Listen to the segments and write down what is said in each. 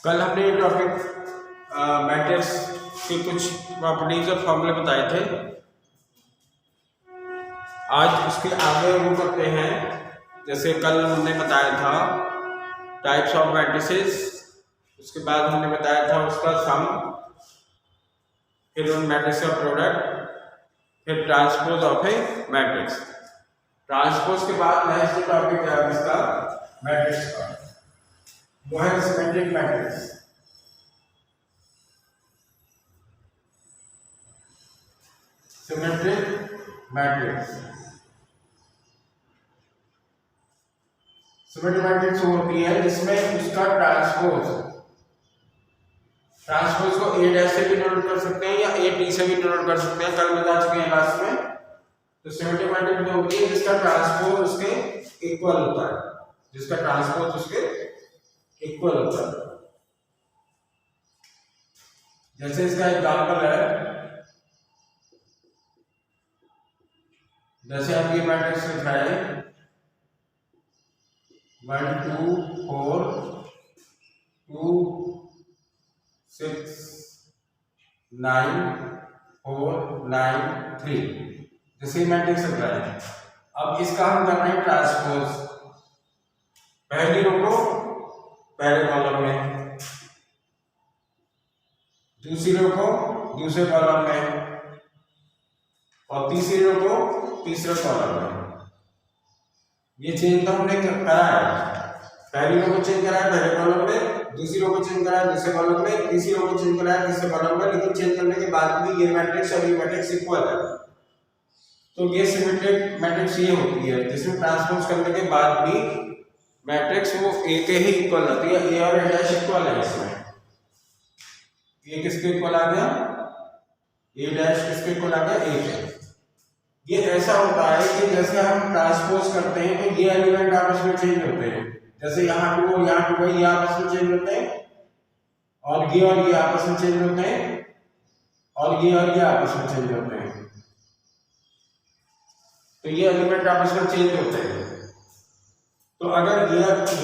कल हमने ये टॉपिक मैट्रिक्स के कुछ प्रॉपर्टीज और फॉर्मूले बताए थे। आज उसके आगे वो करते हैं, जैसे कल हमने बताया था टाइप्स ऑफ मैट्रिसेस, उसके बाद हमने बताया था उसका सम, फिर उन मैट्रिक्स का प्रोडक्ट, फिर transpose of a matrix. Transpose के बाद नेक्स्ट टॉपिक है इसका मैट्रिक्स का, वो है symmetric matrix. Symmetric matrix, symmetric matrix होती है जिसमें उसका ट्रांसपोज को ए डैश से भी डिनोट कर सकते हैं या ए टी से भी डिनोट कर सकते हैं, कल बता चुके हैं क्लास में। तो सिमेट्रिक मैट्रिक्स जो होती है जिसका ट्रांसपोज उसके इक्वल होता है, जिसका ट्रांसपोज उसके इक्वल होता है। जैसे इसका एग्जांपल है, जैसे आप ये मैट्रिक्स लिखाए 1 2 4 2 6 9 4 9 3, जैसे मैट्रिक्स लिखाए। अब इसका हम करना है ट्रांसपोज। पहली रो को पहले कॉलम में, दूसरी रो को दूसरे कॉलम में, और तीसरी रो को तीसरे कॉलम में। ये चेंज तो हमने करा है, पहली रो को चेंज करा है पहले कॉलम में, दूसरी रो को चेंज करा है दूसरे कॉलम में, तीसरी रो को चेंज करा है तीसरे कॉलम में। लेकिन चेंज करने के बाद भी ये मैट्रिक्स और ये मैट्रिक्स इक्वल है। तो ये सिमेट्रिक मैट्रिक्स ये होती है जिसमें ट्रांसपोज करने के बाद भी मैट्रिक्स वो ए के ही इक्वल आती है। ए और ए डैश इक्वल है, इसमें ए किसके इक्वल आ गया, ए डैश किसके इक्वल आ गया, ए के। ये ऐसा होता है कि जैसे हम ट्रांसपोज करते हैं तो ये एलिमेंट आपस में चेंज होते हैं, जैसे यहाँ टू और यहाँ टू ये आपस में चेंज होते हैं, और ये आपस में चेंज होते हैं, और ये आपस में चेंज होते हैं। तो ये एलिमेंट आपस में चेंज होते हैं। तो अगर ये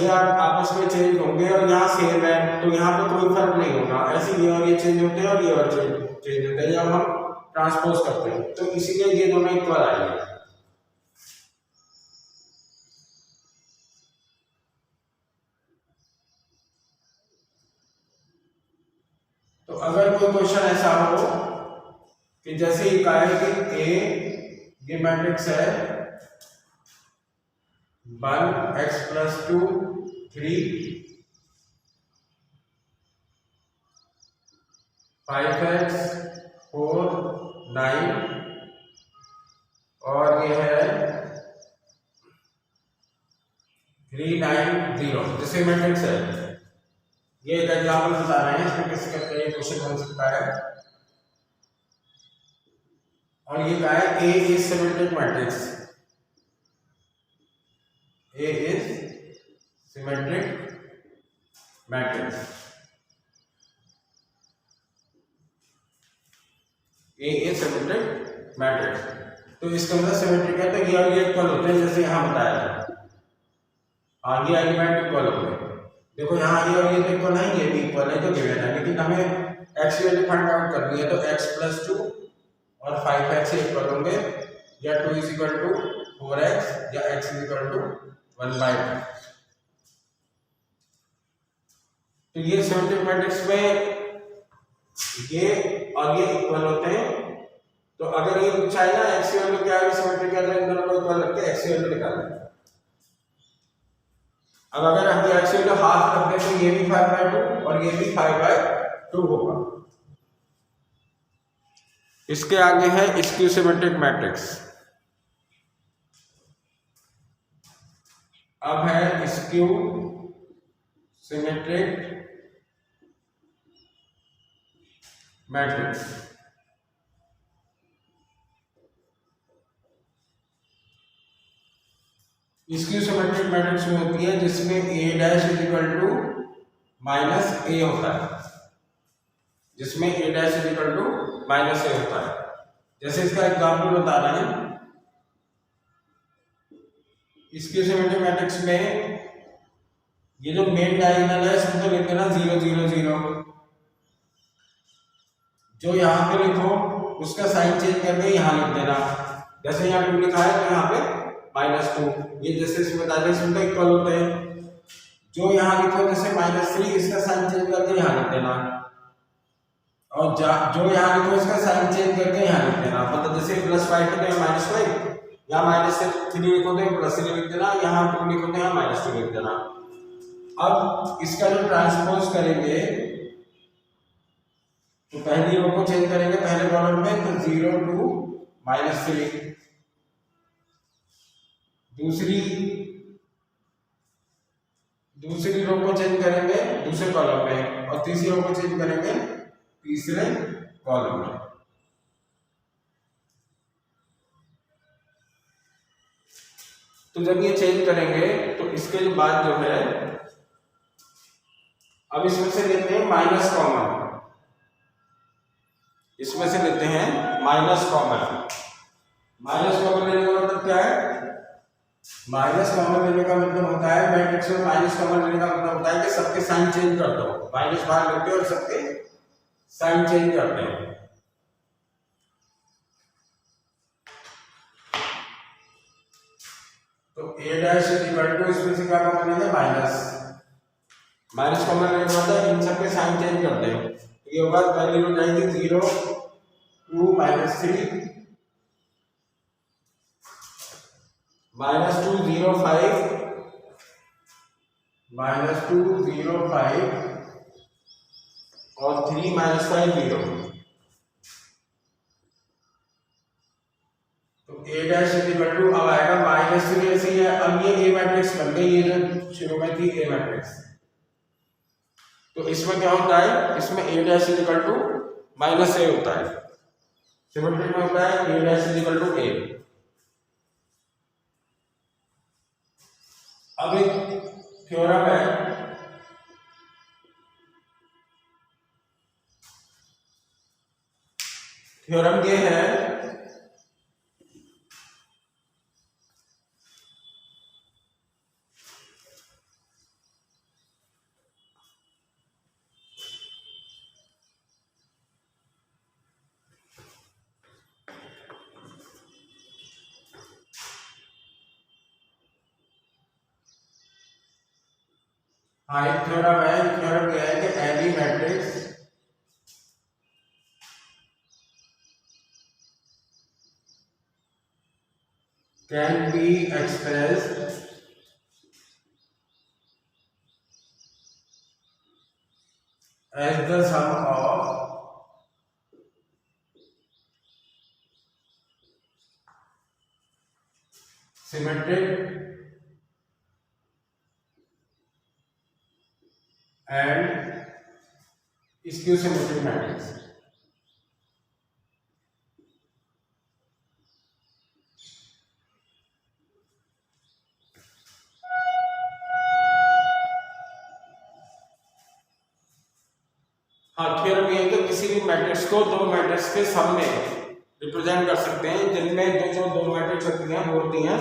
आपस में चेंज होंगे और यहाँ सेम है तो यहाँ पे कोई फर्क नहीं होगा। ऐसे ये और ये चेंज होते हैं और ये और चेंज होते हैं जब हम ट्रांसपोज करते हैं, तो इसीलिए ये दोनों इक्वल आएंगे। तो अगर कोई क्वेश्चन ऐसा हो कि जैसे ये कहा है कि ए ये मैट्रिक्स है 1 x + 2 3 5x 4 9, और ये है 3 9 0, जैसे मैट्रिक्स है। ये एक एग्जाम्पल बता रहे हैं, इसमें किसी का क्वेश्चन बन सकता है। और ये क्या है, A is symmetric matrix, A is symmetric matrix, A is symmetric matrix. तो इसका मतलब सिमेट्रिक है, तो ये और ये इक्वल होते हैं, जैसे यहाँ बताया था। आगे एलिमेंट इक्वल होते हैं, देखो यहाँ ये और ये तो इक्वल है, ये भी इक्वल है, तो गिवन है। लेकिन हमें x वैल्यू फाइंड आउट करनी है, तो x + 2 और 5x से इक्वल होंगे, या 2 = 4x, या x = 1/2। तो ये सिमेट्रिक मैट्रिक्स में ये और ये इक्वल होते हैं। तो अगर ये पूछा है ना x की वैल्यू क्या है, सिमेट्रिक है, तो इन दोनों को इक्वल रख के x की वैल्यू निकालना है। अब अगर हम x की वैल्यू हाफ कर दें तो ये भी 5/2 और ये भी 5/2 होगा। इसके आगे है स्क्यू सिमेट्रिक मैट्रिक्स। अब है skew symmetric matrix. Skew symmetric matrix में होती है जिसमें a डैश = -a होता है, जिसमें a डैश = -a होता है। जैसे इसका एग्जाम्पल बता रहे हैं, स्क्यू सिमेट्रिक मैट्रिक्स में ये जो मेन डायगोनल है इसमें तो लिख देना 0 0 0। जो यहाँ पे लिखो उसका साइन चेंज करके यहाँ लिख देना। जैसे यहाँ 2 लिखा है तो यहाँ पे -2, ये जैसे इसमें बता दें इसमें तो इक्वल होते हैं। जो यहाँ लिखो जैसे -3 इसका साइन चेंज करके यहाँ लिख देना, और जो यहाँ लिखो इसका साइन चेंज करके यहाँ लिख देना। मतलब जैसे +5 है तो -5, यहाँ -3 लिखो तो +3 लिख देना, यहाँ 2 लिखो तो यहाँ -2 लिख देना। अब इसका जो ट्रांसपोज करेंगे तो पहली रो को चेंज करेंगे पहले कॉलम में, तो 0 2 -3। दूसरी रो को चेंज करेंगे दूसरे कॉलम में, और तीसरी रो को चेंज करेंगे तीसरे कॉलम में। तो जब ये चेंज करेंगे तो इसके जो बाद जो है, अब इसमें से लेते हैं माइनस कॉमन, इसमें से लेते हैं माइनस कॉमन। माइनस कॉमन लेने का मतलब क्या है? माइनस कॉमन लेने का मतलब होता है, मैट्रिक्स में माइनस कॉमन लेने का मतलब होता है कि सबके साइन चेंज कर दो, माइनस बाहर लेते हो और सबके साइन चेंज करते हैं। तो a डैश इक्वल टू इसमें से क्या कॉमन लेंगे? माइनस कॉमन लेने का मतलब इन सबके साइन चेंज करते हैं। तो ये बात पहली हो जाएगी 0 2 -3 -2 0 5 -2 0 5 और 3 -5 0। तो a डैश इक्वल टू अब आएगा -3 ऐसे ही है। अब ये a मैट्रिक्स बन गई, ये जो शुरू में थी a मैट्रिक्स। तो इसमें क्या होता है? इसमें a dash equal to -a होता है, सिमेट्रिक में होता है a dash equal to a। अब एक थ्योरम है, थ्योरम ये है एक थ्योरम है, थ्योरम यह है कि any matrix can be expressed as the sum of symmetric and skew symmetric matrix। हाँ, थ्योरम ये है कि किसी भी मैट्रिक्स को दो मैट्रिक्स के सम में रिप्रेजेंट कर सकते हैं, जिनमें जो दो मैट्रिक्स होती हैं वो होती हैं,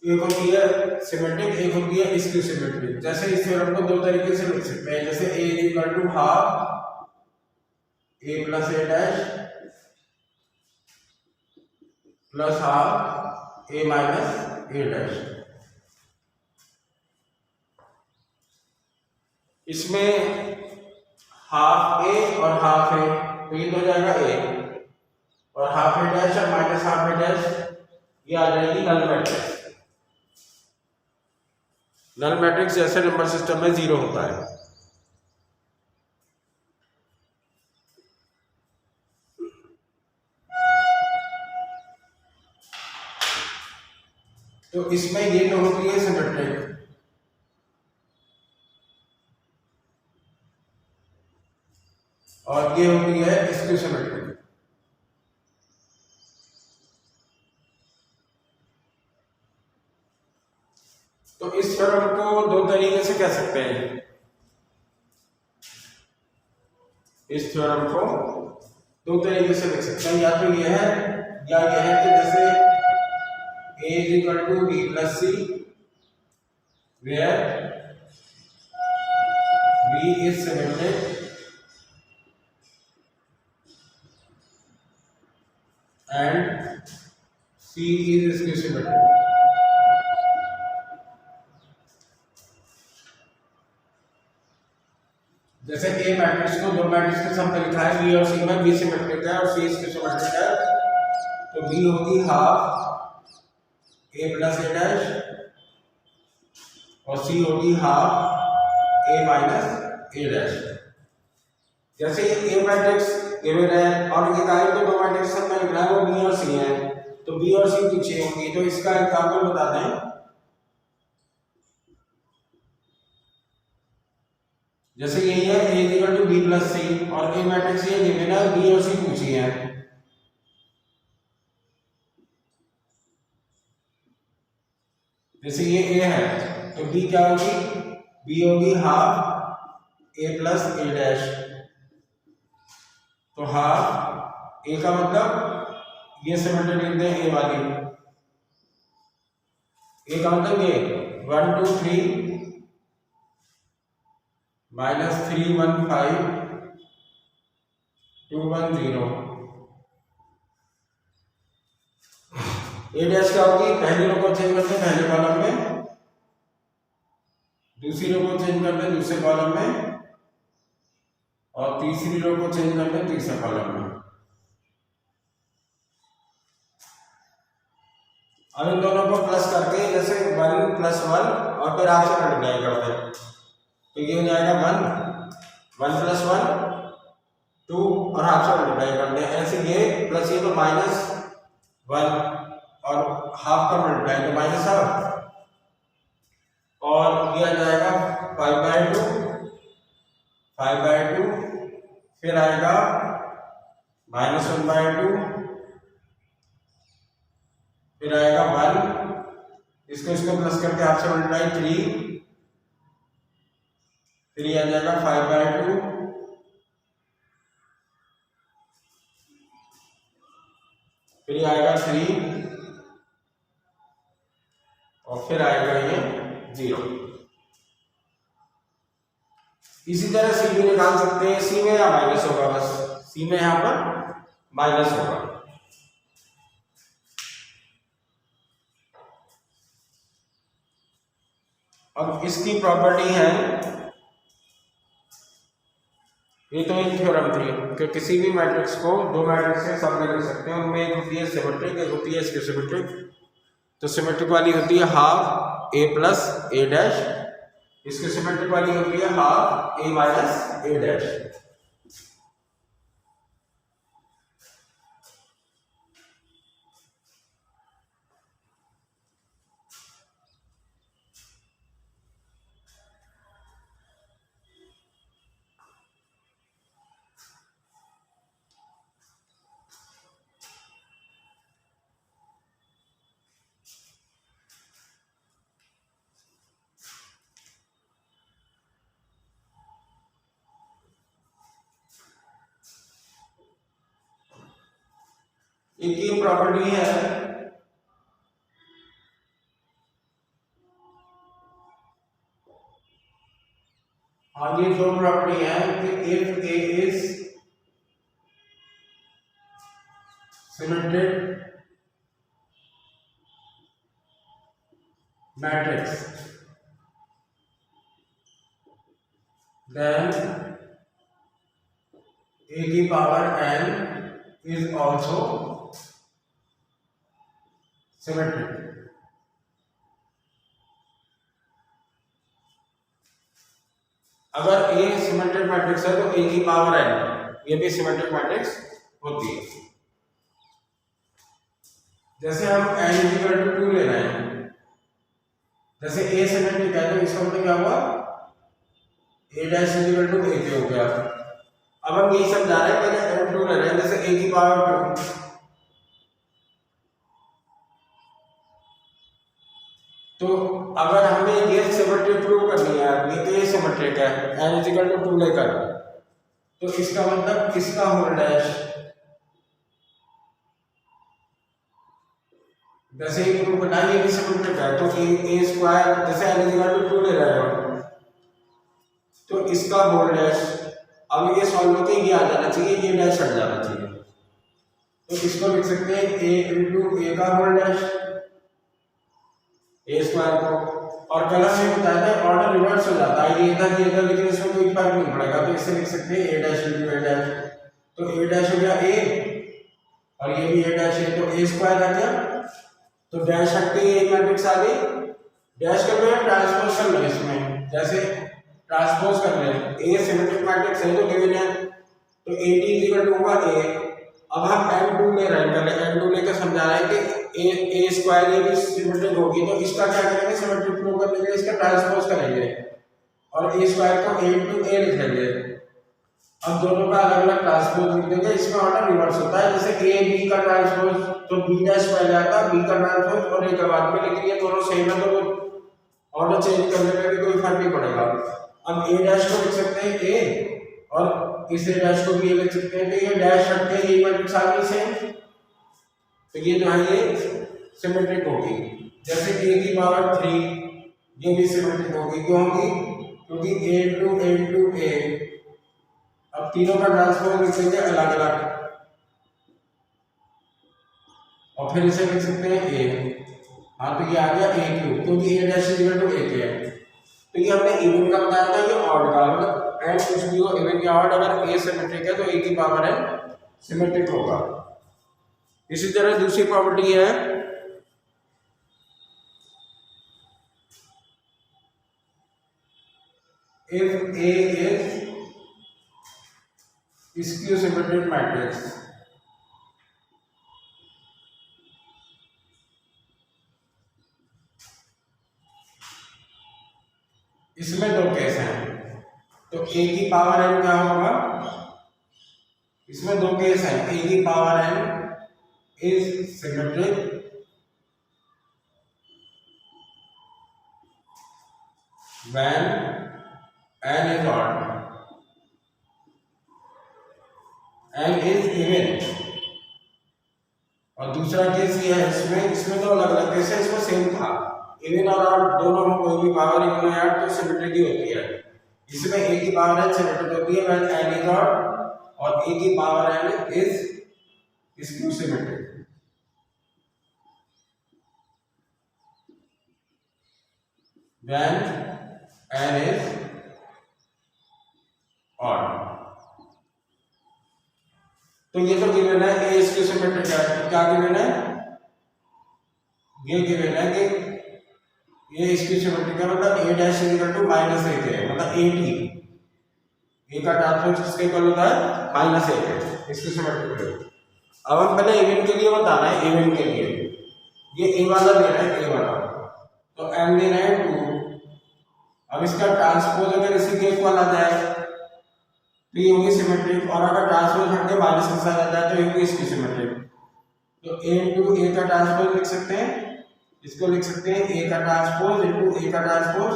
एक होती है सिमेट्रिक, एक होती है स्क्यू सिमेट्रिक। जैसे इस थ्योरम को दो तरीके से लिख सकते हैं, जैसे a equal to half a plus a dash plus half a minus a dash. इसमें हाफ a और हाफ a तो ये हो जाएगा a, और हाफ a डैश और माइनस हाफ a डैश ये आ जाएगी नल मैट्रिक्स। नल मैट्रिक्स जैसे नंबर सिस्टम में 0 होता है। तो इसमें ये तो होती है सिमेट्रिक, और ये होती है स्क्यू सिमेट्रिक। तो इस थ्योरम को दो तरीके से कह सकते हैं, इस थ्योरम को दो तरीके से लिख सकते हैं, या तो यह है या यह है कि जैसे a equal to b plus c where c is इसकी सिमेट्रिक। जैसे ए मैट्रिक्स को दो मैट्रिक्स के साथ लिखा है बी और सी में, बी सिमेट्रिक है और सी इसकी सिमेट्रिक है, तो बी होगी हाफ ए प्लस ए डैश और सी होगी हाफ ए माइनस ए डैश। जैसे ये ए मैट्रिक्स गिवन है और ये दाएं तो दो मैट्रिक्स सब में लिखा है वो बी और सी है, तो बी और सी पीछे होंगी, तो इसका एग्जांपल बता दें। जैसे यही है a equal to B plus C और ए मैट्रिक्स ये गिवन है बी और सी पूछी है। जैसे ये a है तो b क्या होगी, b होगी half a plus A dash, तो हाफ a का मतलब ये सिमेट्रिक लिख दें a वाली, a का मतलब ये 1 2 3 -315 210। ए डैश क्या होगी, पहली रो को चेंज करते हैं पहले कॉलम में, दूसरी रो को चेंज करते हैं दूसरे कॉलम में और तीसरी रो को चेंज करते हैं तीसरे कॉलम में। अब इन दोनों को प्लस करके जैसे 1 + 1 और फिर आपसे मल्टीप्लाई करते हैं, तो ये हो जाएगा 1 + 1 2 और हाफ से मल्टीप्लाई करते हैं। ऐसे ये प्लस ये तो -1 और हाफ का मल्टीप्लाई तो -1 और ये आ जाएगा 5/2 फिर आएगा -1/2 फिर आएगा 1, इसको प्लस करके आपसे मल्टीप्लाई 3, फिर ये आ जाएगा 5/2 फिर ये आएगा 3 और फिर आएगा ये 0। इसी तरह सी भी निकाल सकते हैं, सी में या माइनस होगा, बस सी में यहां पर माइनस होगा। अब इसकी प्रॉपर्टी है, ये तो एक थ्योरम थी कि किसी भी मैट्रिक्स को दो मैट्रिक्स से सब में लिख सकते हैं, उनमें एक होती है सिमेट्रिक, एक होती है इसकी सिमेट्रिक। तो सिमेट्रिक वाली होती है हाफ ए प्लस ए डैश, इसकी सिमेट्रिक वाली होती है हाफ ए माइनस ए डैश। एक ये प्रॉपर्टी है, और ये दो प्रॉपर्टी है कि if A is symmetric matrix then a की power n is also symmetric। अगर a सिमेट्रिक मैट्रिक्स है तो a की पावर n ये भी सिमेट्रिक मैट्रिक्स होती है। जैसे हम n = 2 ले रहे हैं, जैसे a सिमेट्रिक है तो इसका मतलब क्या हुआ, a डैश = a हो गया। अब हम यही समझा रहे हैं, पहले n2 ले रहे हैं, जैसे a की पावर 2, तो अगर हमें ये सिमेट्रिक प्रूव करनी है, ये तो ये सिमेट्रिक है n = 2 लेकर, तो इसका मतलब किसका होल डैश, जैसे ही प्रूव करना है ये भी सिमेट्रिक है, तो a² जैसे n = 2 ले रहे हो तो इसका होल डैश। अब ये सॉल्व होते ये आ जाना चाहिए, ये डैश हट जाना चाहिए, तो इसको लिख सकते हैं a इंटू ए का होल डैश ए स्क्वायर को, और कलर में बताया था ऑर्डर रिवर्स हो जाता है, ये इधर लेकिन इसमें कोई फर्क नहीं पड़ेगा, तो इसे लिख सकते हैं a dash into A dash. तो a डैश हो गया a और ये भी a डैश है, तो a स्क्वायर आ गया, तो डैश हट के ये मैट्रिक्स आ गई। डैश कर रहे हैं ट्रांसपोज कर लो, इसमें जैसे ट्रांसपोज कर रहे हैं a सिमेट्रिक मैट्रिक्स है तो गिवन है, तो AT इक्वल टू होगा a। अब हम n2 ले रहे हैं, पहले n2 लेकर समझा रहे हैं कि a स्क्वायर ये भी सिमेट्रिक होगी, तो इसका क्या करेंगे, सिमेट्रिक प्रूव करने के लिए इसका ट्रांसपोज करेंगे और a स्क्वायर को a इंटू a लिख लेंगे। अब दोनों का अलग अलग ट्रांसपोज लिख देंगे, इसमें ऑर्डर रिवर्स होता है, जैसे a b का ट्रांसपोज तो b डैश पहले आता है, b का ट्रांसपोज और a का बाद में, लेकिन ये दोनों सेम है तो ऑर्डर चेंज करने में भी कोई फर्क नहीं पड़ेगा। अब a डैश को लिख सकते हैं a और इस डैश को भी लिख सकते हैं, तो ये डैश हट के ये मैट्रिक्स आ गई सेम, तो ये जो है ये सिमेट्रिक होगी। जैसे a की पावर 3 ये भी सिमेट्रिक होगी, क्यों होगी, क्योंकि a इंटू a। अब तीनों का ट्रांसफॉर्म लिख लेंगे अलग अलग और फिर इसे लिख सकते हैं a। हाँ तो ये आ गया a क्यूब, क्योंकि a dash equal to a के है। तो ये हमने इवन का बताया था, ये ऑड का, मतलब एंड कुछ भी हो इवन या ऑड, अगर a सिमेट्रिक है तो a की पावर है सिमेट्रिक होगा। इसी तरह दूसरी प्रॉपर्टी है if a is skew symmetric matrix, इसमें दो केस हैं, तो a की पावर n क्या होगा, इसमें दो केस हैं, a की power n is symmetric when n is odd, n is even, और दूसरा केस ये है, इसमें तो अलग अलग केस है, इसमें सेम था, इवन और ऑड दोनों में कोई भी पावर इवन या ऑड तो सिमेट्रिक ही होती है। इसमें a की पावर n सिमेट्रिक होती है when n is odd और a की power n is skew symmetric। when n is odd, तो ये तो गिवन है a skew symmetric है, क्या गिवन है, ये गिवन है कि ये skew symmetric है, मतलब a dash equal to minus a के, मतलब a का ट्रांसपोज किसके इक्वल होता है, माइनस a के, skew symmetric है। अब हम पहले इवन के लिए बता रहे हैं, इवन के लिए ये a वाला दे रहा है, a वाला, तो m दे रहे हैं 2। अब इसका ट्रांसपोज अगर इसी के इक्वल आ जाए तो ये होगी सिमेट्रिक, और अगर ट्रांसपोज हट के माइनस के साथ आ जाए तो ये होगी इसकी सिमेट्रिक। तो a इंटू ए का ट्रांसपोज लिख सकते हैं, इसको लिख सकते हैं a का ट्रांसपोज इंटू ए का ट्रांसपोज,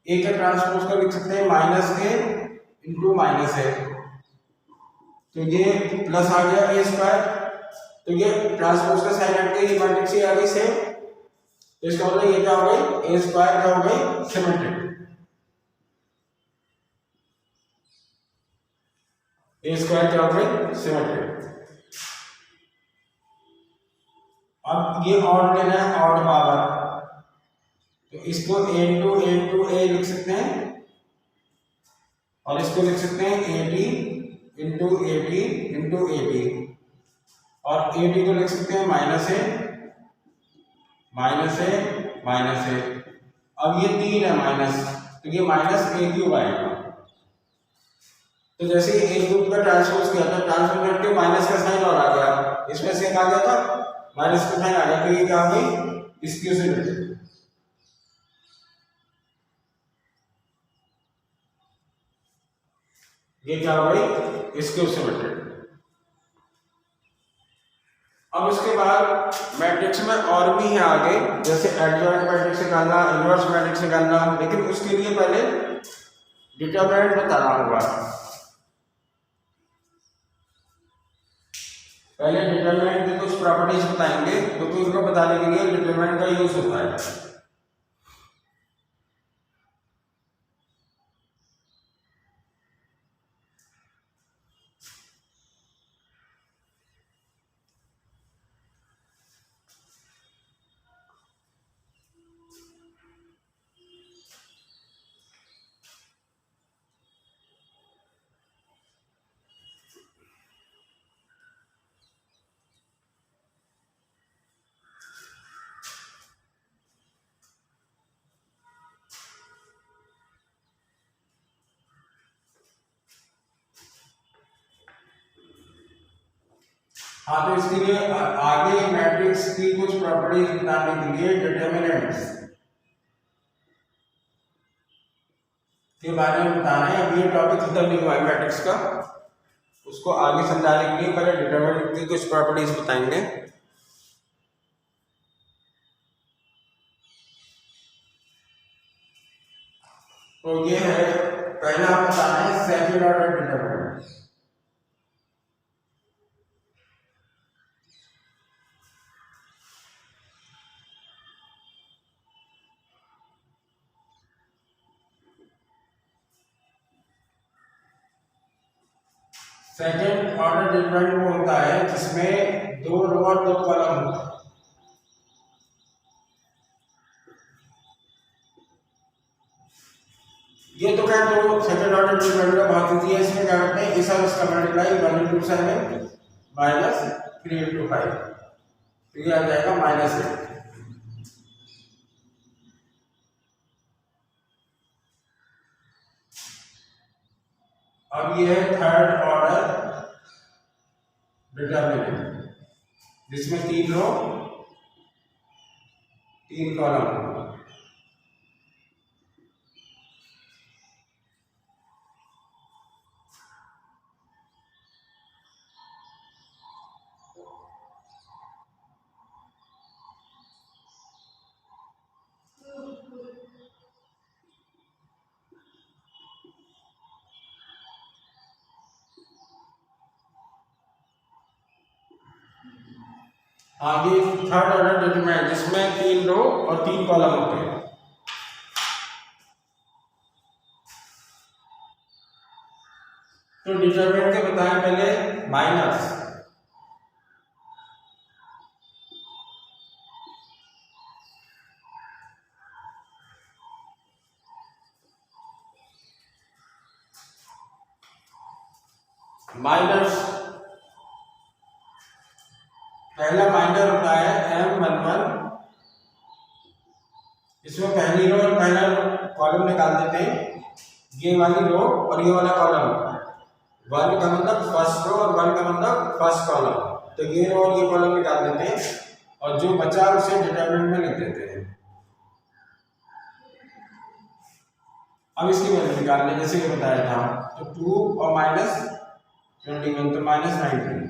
a का ट्रांसपोज को लिख सकते हैं minus a into minus a, तो ये प्लस आ गया a स्क्वायर, तो ये ट्रांसपोज का साइन हट के ये मैट्रिक्स ही आ गई सेम, तो इसका मतलब ये क्या हो गई, a स्क्वायर क्या हो गई, सिमेट्रिक, a स्क्वायर क्या हो गई, सिमेट्रिक। अब ये ऑड लेना है, ऑड पावर, तो इसको a इंटू a लिख सकते हैं और इसको लिख सकते हैं at इंटू at, और at को लिख सकते हैं माइनस a। अब ये 3 है माइनस, तो ये माइनस a क्यूब आएगा, तो जैसे a क्यूब का ट्रांसपोज किया था, ट्रांसपोज करके माइनस का साइन और आ गया, इसमें से आ गया था माइनस का साइन आ गया, तो ये क्या हो गई, स्क्यू सिमेट्रिक। ये क्या हो गई, स्क्यू सिमेट्रिक। अब इसके बाद मैट्रिक्स में और भी है आगे, जैसे एडजॉइंट मैट्रिक्स निकालना, इनवर्स मैट्रिक्स निकालना, लेकिन उसके लिए पहले डिटरमिनेंट बताना होगा। पहले डिटरमिनेंट की कुछ प्रॉपर्टीज बताएंगे, क्योंकि उनको बताने के लिए डिटरमिनेंट का यूज होता है। हाँ, तो इसके लिए आगे मैट्रिक्स की कुछ प्रॉपर्टीज बताने के लिए डिटर्मिनेंट्स के बारे में बताना है। अब ये टॉपिक खत्म नहीं हुआ है मैट्रिक्स का, उसको आगे समझाने के लिए पहले डिटर्मिनेंट की कुछ प्रॉपर्टीज बताएंगे। तो ये है पहला बताना है second order determinant. Second order determinant वो होता है जिसमें 2 रो और 2 कॉलम होता है। ये तो क्या, तो सेकंड ऑर्डर डिटरमिनेंट का बहुत इजी है। इसमें क्या करते हैं, इस और इसका मल्टीप्लाई 1 into 7 माइनस 3 into 5, तो ये आ जाएगा -8। अब ये है थर्ड ऑर्डर डिटर्मिनेंट जिसमें 3 रो 3 कॉलम। आगे थर्ड ऑर्डर डिटरमिनेंट जिसमें 3 रो और 3 कॉलम होते हैं। तो डिटरमिनेंट के बताएं पहले माइनस माइनस पहला माइनर होता है M11, इसमें पहली रो और पहला कॉलम निकाल देते हैं। ये वाली रो और ये वाला कॉलम, 1 का मतलब फर्स्ट रो और 1 का मतलब फर्स्ट कॉलम, तो ये रो और ये कॉलम निकाल देते हैं और जो बचा उसे डिटरमिनेंट में लिख देते हैं। अब इसकी वैल्यू निकालने जैसे कि बताया था, तो 2 और -21 तो -19।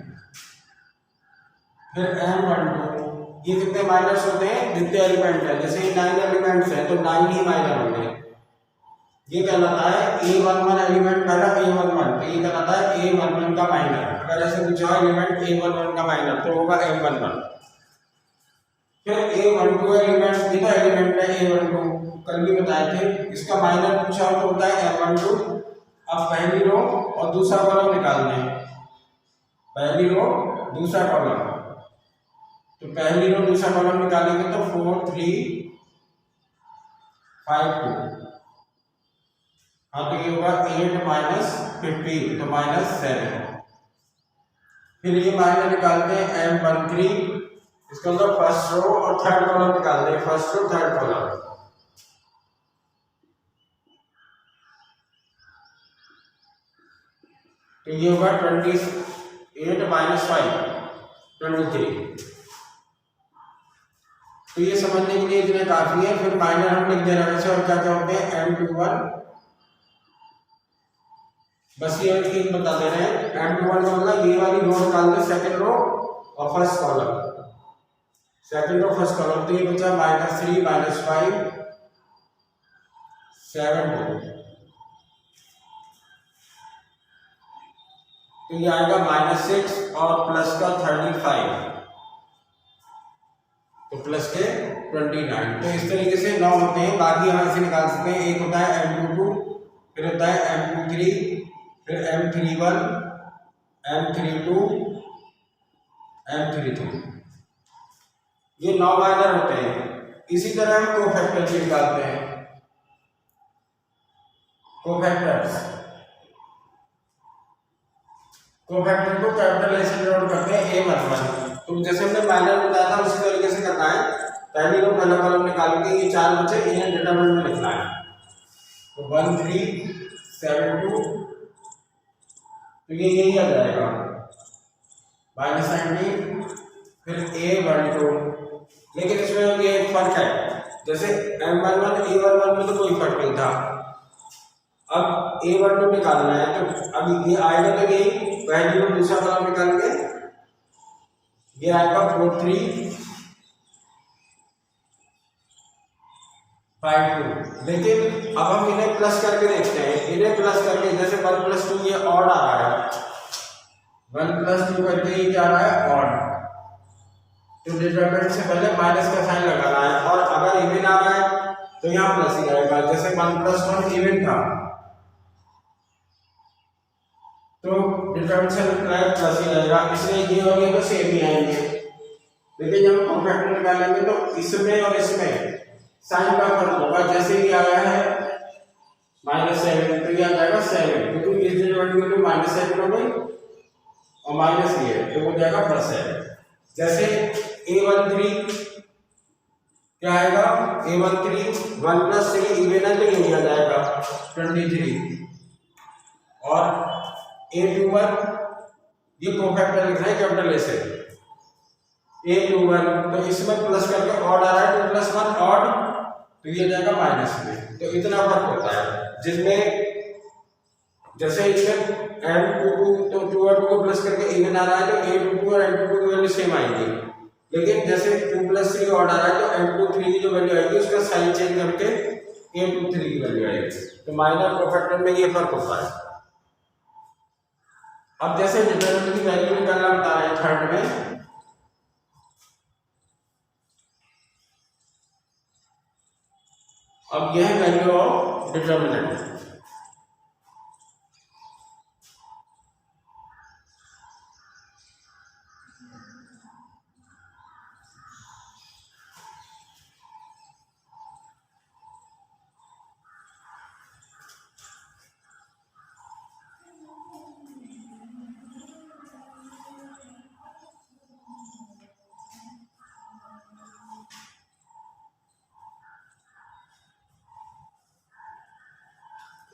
फिर M12, ये कितने माइनर्स होते हैं, जितने एलिमेंट है, जैसे 9 एलिमेंट्स हैं तो 9 ही माइनर होंगे। ये कहलाता है A11 एलिमेंट पहला A11, तो ये कहलाता है A11 का माइनर। अगर ऐसे पूछा एलिमेंट A11 का माइनर तो होगा M11। फिर A12 एलिमेंट, ये तो एलिमेंट है A12, कल भी बताए थे, इसका माइनर पूछा तो होता है M12। अब पहली रो और दूसरा कॉलम निकालना है, पहली रो दूसरा कॉलम, तो पहली रो दूसरा कॉलम निकालेंगे तो 4 3 5 2, हाँ तो ये होगा 8 -15 तो -7। फिर ये माइनर निकालते हैं M13, इसका मतलब फर्स्ट रो और थर्ड कॉलम निकालते हैं, फर्स्ट रो थर्ड कॉलम, तो ये होगा 28 -5 23। तो ये समझने के लिए इतने काफी है। फिर माइनर हम लिख देना वैसे, और क्या क्या होते हैं M21, बस ये एक बता दे रहे हैं। M21 का मतलब ये वाली रो निकाल दे, सेकंड रो और first column, second row first column, तो ये बचा -3 -5 7 2, तो ये आएगा -6 और प्लस का 35, तो प्लस के 29। तो इस तरीके से 9 होते हैं, बाकी हम ऐसे निकाल सकते हैं। एक होता है M22, फिर होता है M23, फिर M31, M32, M33, ये 9 माइनर होते हैं। इसी तरह हम कोफैक्टर्स निकालते हैं, कोफैक्टर्स को कैपिटल ए से डिनोट करते हैं A11। तो जैसे हमने माइनर बताया था उसी तरीके से करना है। पहली रो पहला कॉलम निकाल के ये 4 बचे, इन्हें डिटरमिनेंट में लिखना है, तो 1 3 7 2, तो ये यही आ जाएगा माइनस साइन डी, फिर A12, लेकिन इसमें ये एक फर्क है, जैसे M11 A11 में तो कोई फर्क नहीं था, अब A12 निकालना है तो अब ये आएगा तो यही पहली रो दूसरा कॉलम निकाल के ये आएगा 4352, लेकिन अब हम इन्हें प्लस करके देखते हैं, इन्हें प्लस करके जैसे 1 + 2 ये ऑड आ रहा है, 1 + 2 करके ये क्या आ रहा है ऑड, तो डिटरमिनेंट से पहले माइनस का साइन लगाना है, और अगर इवन आ रहा है तो यहाँ प्लस ही आएगा, जैसे 1 + 1 इवन था तो डिटरमिनेंट से प्लस ही आएगा, इसलिए ये और ये तो सेम ही आएंगे, लेकिन जब हम फैक्टर निकालेंगे तो इसमें और इसमें साइन का फर्क होगा, जैसे ये आया है -7 तो ये आ जाएगा 7, क्योंकि इस डिटरमिनेंट में -7 हो गई और माइनस ये तो हो जाएगा +7। जैसे A13 क्या आएगा, A13 1 + 3 इवन है तो ये आ जाएगा 23, और A21 ये कोफैक्टर लिखना है कैपिटल A से, A21 तो इसमें प्लस करके ऑड आ रहा है 2 + 1 ऑड, तो ये जाएगा माइनस में, तो इतना फर्क होता है, जिसमें जैसे इसमें M22 तो 2 और 2 को प्लस करके इवन आ रहा है तो A22 और M22 की वैल्यू सेम आएगी, लेकिन जैसे 2 + 3 ऑड आ रहा है तो M23 की जो वैल्यू आएगी उसका साइन चेंज करके A23 की वैल्यू आएगी, तो माइनर कोफैक्टर में ये फर्क होता है। अब जैसे डिटरमिनेंट की वैल्यू निकालना बता रहे हैं थर्ड में, अब यह है वैल्यू ऑफ डिटरमिनेंट,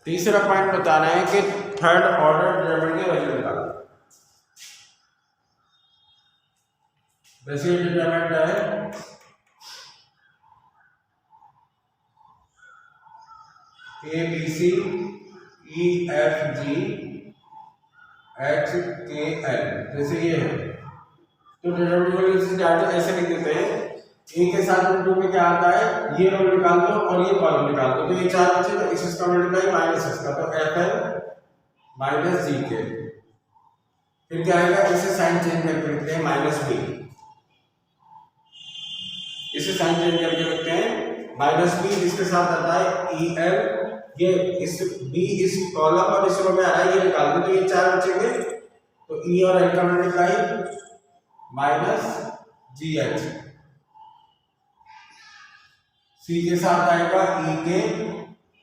तीसरा पॉइंट बता रहे हैं कि थर्ड ऑर्डर डिटरमिनेंट की वैल्यू निकालो। वैसे डिटरमिनेंट है ABC EFG HKL, जैसे ये है तो डिटरमिनेंट ऐसे लिख देते हैं, ए के साथ रूट में क्या आता है, ये रो निकाल दो और ये कॉलम निकाल दो, तो ये चार बचे तो इसका मल्टीप्लाई माइनस इसका, तो FL - GK, फिर क्या आएगा, इसे साइन चेंज करके लिखते हैं -B, इसे साइन चेंज करके लिखते हैं -B, जिसके साथ आता है EL, ये इस B इस कॉलम और इस रो में आ रहा है, ये निकाल दो तो ये चार बचेंगे, तो E और L का मल्टीप्लाई -GH, C के साथ आएगा EK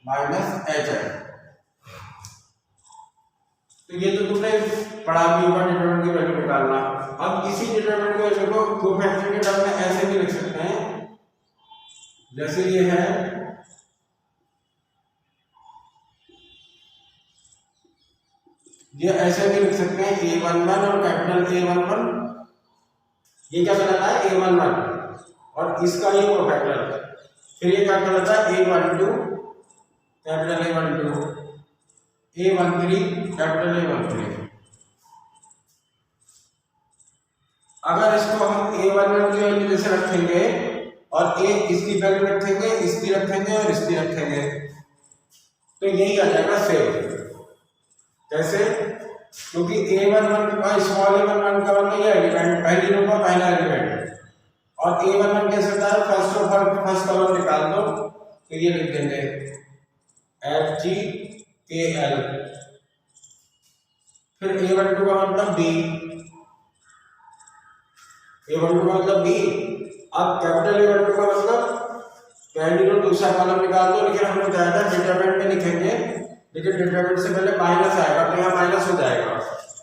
-HL, तो ये तो तुमने पढ़ा भी होगा डिटरमिनेंट की वैल्यू निकालना। अब इसी डिटरमिनेंट की वैल्यू को कोफैक्टर के टर्म में ऐसे भी लिख सकते हैं, जैसे ये है ये ऐसे भी लिख सकते हैं A11 और कैपिटल A11, ये क्या कहलाता है A11 और इसका ये कोफैक्टर, फिर ये क्या कहलाता है A12 capital A12, A13 capital A13। अगर इसको हम A11 की वैल्यू जैसे रखेंगे और इसकी वैल्यू रखेंगे, इसकी रखेंगे और इसकी रखेंगे, तो यही आ जाएगा सेम। कैसे, क्योंकि A11 का स्मॉल a11 का मतलब ये एलिमेंट पहली रो का पहला एलिमेंट, और A11 कैसे होता है, फर्स्ट रो पर फर्स्ट कॉलम निकाल दो तो ये लिख देंगे FGKL, फिर A12 का मतलब B, A12 का मतलब B, अब कैपिटल A12 का मतलब पहली रो दूसरा कॉलम निकाल दो, लेकिन हमने बताया था डिटरमिनेंट में लिखेंगे, लेकिन डिटरमिनेंट से पहले माइनस आएगा तो यहाँ माइनस हो जाएगा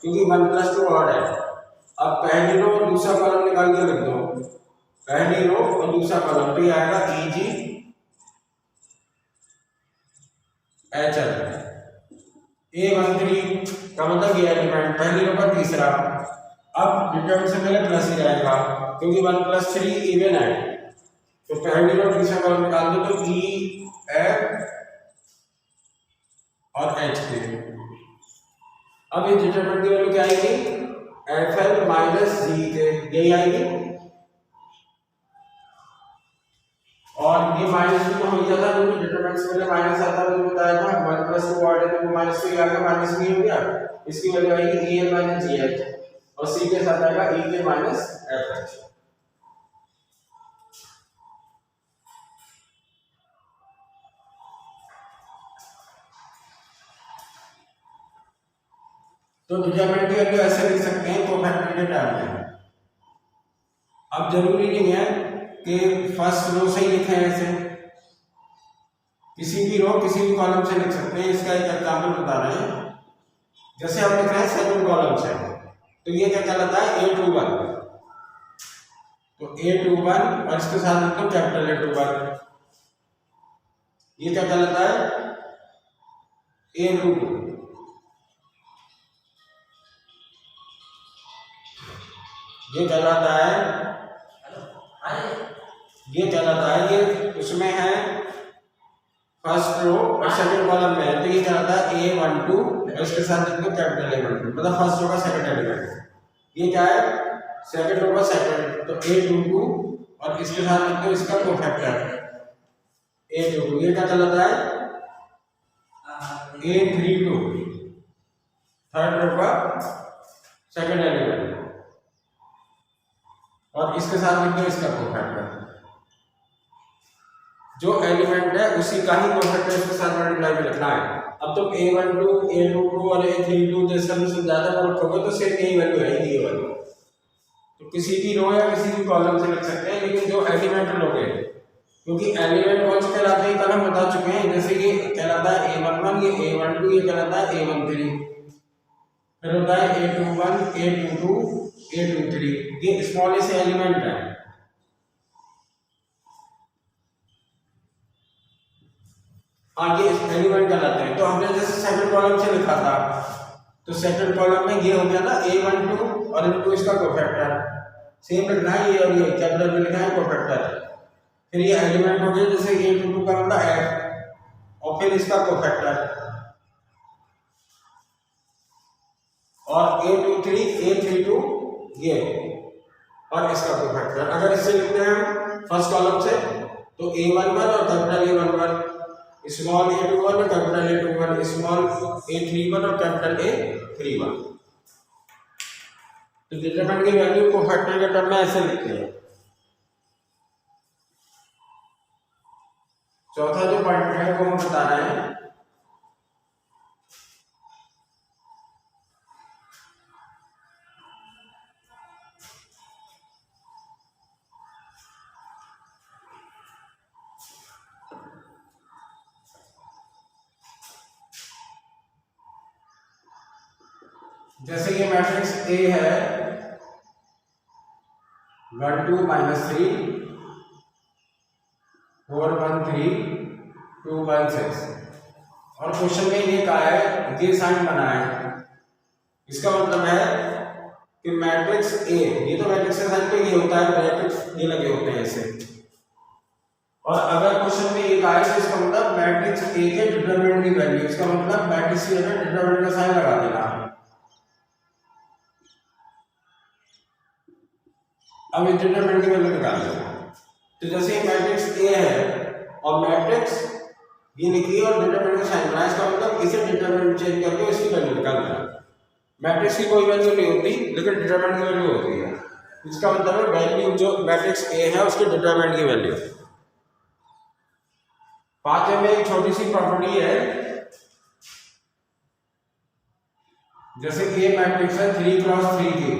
क्योंकि 1 + 2 ऑड है। अब पहली रो और दूसरा कॉलम निकाल के लिख दो, पहली रो और दूसरा कॉलम, तो ये आएगा EG HL। A13 का मतलब ये एलिमेंट पहली रो का तीसरा, अब डिटरमिनेंट से पहले प्लस ही रहेगा क्योंकि 1 + 3 इवन है, तो पहली रो तीसरा कॉलम निकाल दो तो ई एफ और एच के। अब ये डिटरमिनेंट की वैल्यू क्या आएगी, एफ एल माइनस जी के, यही आएगी। और ये माइनस भी तो हो जाता है क्योंकि डिटरमिनेंट से पहले माइनस आता है, तो बताया था 1 + 2 ऑर्डर में माइनस भी आ गया, माइनस भी हो गया, इसकी वैल्यू आएगी ई एल माइनस जी एच और सी के साथ आएगा ई के माइनस एफ एच। तो डिटरमिनेंट की वैल्यू ऐसे लिख सकते हैं कोफैक्टर के टर्म में। अब जरूरी नहीं है कि फर्स्ट रो से ही लिखें, ऐसे किसी भी रो किसी भी कॉलम से लिख सकते हैं। इसका एक एग्जांपल बता रहे हैं, जैसे हम लिख रहे हैं सेकंड कॉलम से, तो ये क्या कहलाता है A21, तो A21 और इसके साथ लिख दो कैपिटल A21, ये क्या कहलाता है A22, ये कहलाता है ये उसमें है फर्स्ट रो और सेकंड कॉलम में है, तो ये कहलाता है A12 और इसके साथ लिख दो कैपिटल A12, मतलब फर्स्ट रो का सेकंड एलिमेंट। ये क्या है सेकंड रो का सेकंड, तो A22 और इसके साथ लिख दो इसका कोफैक्टर A22, ये क्या कहलाता है A32, थर्ड रो का सेकंड एलिमेंट, और इसके साथ लिख दो इसका कोफैक्टर। जो एलिमेंट है उसी का ही कोफैक्टर इसके साथ मल्टीप्लाई में लिखना है। अब तो A12 A22 और A32 जैसे हम ज्यादा को रखोगे तो सिर्फ यही वैल्यू है, ये वैल्यू, तो किसी भी रो या किसी भी कॉलम से लिख सकते हैं, लेकिन जो एलिमेंट लोगे, क्योंकि एलिमेंट कौन से कहलाते हैं कल हम बता चुके हैं, जैसे ये कहलाता है A11, ये A12, ये कहलाता है A13, फिर होता है A21 A22 A23, ये स्मॉल से एलिमेंट है। हाँ ये एलिमेंट कहलाते हैं। तो हमने जैसे सेकंड कॉलम से लिखा था, तो सेकंड कॉलम में ये हो गया ना A12 और इनटू इसका कोफैक्टर, सेम लिखना है, ये और ये कैपिटल में लिखना है कोफैक्टर, फिर ये एलिमेंट हो गया, जैसे A22 का मतलब F और फिर इसका कोफैक्टर, और A23 A32 ये और इसका कोफैक्टर। अगर इससे लिखते हैं हम फर्स्ट कॉलम से, तो A11 और कैपिटल A11, स्मॉल A21 और कैपिटल A21, स्मॉल A31 और कैपिटल A31। तो डिटरमिनेंट की वैल्यू कोफैक्टर के टर्म में ऐसे लिखते हैं। चौथा जो पॉइंट है वो हम बता रहे हैं, जैसे ये मैट्रिक्स A है 1 2 -3 4 1 3 2 1 6, और क्वेश्चन में ये कहा है ये साइन बना है, इसका मतलब है कि मैट्रिक्स A, ये तो मैट्रिक्स का साइन पे ये होता है, ब्रैकेट ये लगे होते हैं ऐसे, और अगर क्वेश्चन में ये कहा है तो इसका मतलब मैट्रिक्स A के डिटरमिनेंट की वैल्यू, इसका मतलब मैट्रिक्स के अंदर डिटरमिनेंट का साइन लगा देना। अब डिटरमिनेंट की वैल्यू निकाल लो, तो जैसे मैट्रिक्स A है और मैट्रिक्स ये लिखी और डिटरमिनेंट का साइन बनाया, इसका मतलब इसे डिटरमिनेंट चेंज करके इसकी वैल्यू निकाल देना। मैट्रिक्स की कोई वैल्यू नहीं होती, लेकिन डिटरमिनेंट की वैल्यू होती है, इसका मतलब है वैल्यू जो मैट्रिक्स A है उसके डिटरमिनेंट की वैल्यू। पांचवें में एक छोटी सी प्रॉपर्टी है, जैसे A मैट्रिक्स है 3 × 3 की,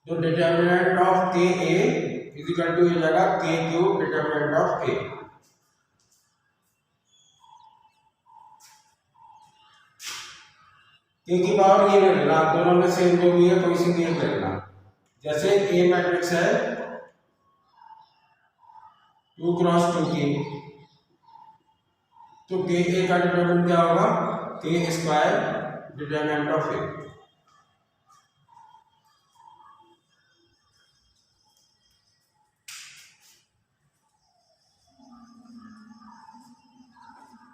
तो डिटरमिनेंट ऑफ के ए इज इक्वल टू हो जाएगा K³ determinant of A। K की पावर ये ले लेना, दोनों में सेम जो भी है कोई सी एक ले लेना। जैसे A मैट्रिक्स है 2 × 2 की, तो KA का डिटरमिनेंट क्या होगा K² डिटरमिनेंट ऑफ A।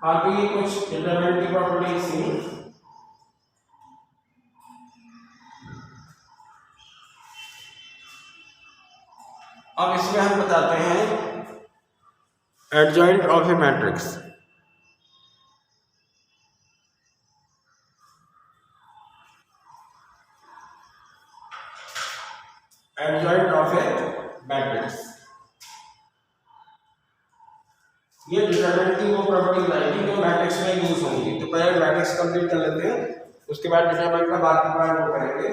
हाँ, तो ये कुछ डिटरमिनेंट की प्रॉपर्टीज थी। अब इसमें हम बताते हैं adjoint of a matrix. Adjoint of a matrix, ये डिटरमिनेंट की वो प्रॉपर्टी लाएगी जो मैट्रिक्स में यूज होंगी। तो पहले मैट्रिक्स कंप्लीट कर लेते हैं, उसके बाद डिटरमिनेंट का बाकी पार्ट वो करेंगे।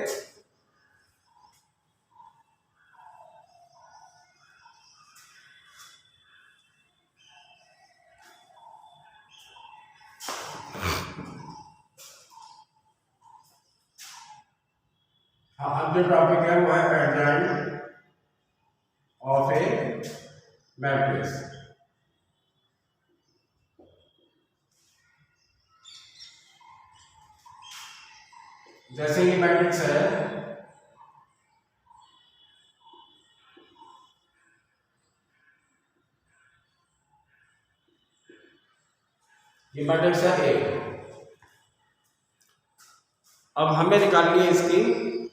हाँ, अब जो टॉपिक है वो है एडजॉइंट ऑफ ए मैट्रिक्स। जैसे ये मैट्रिक्स है, ये मैट्रिक्स है ए। अब हमें निकालनी है इसकी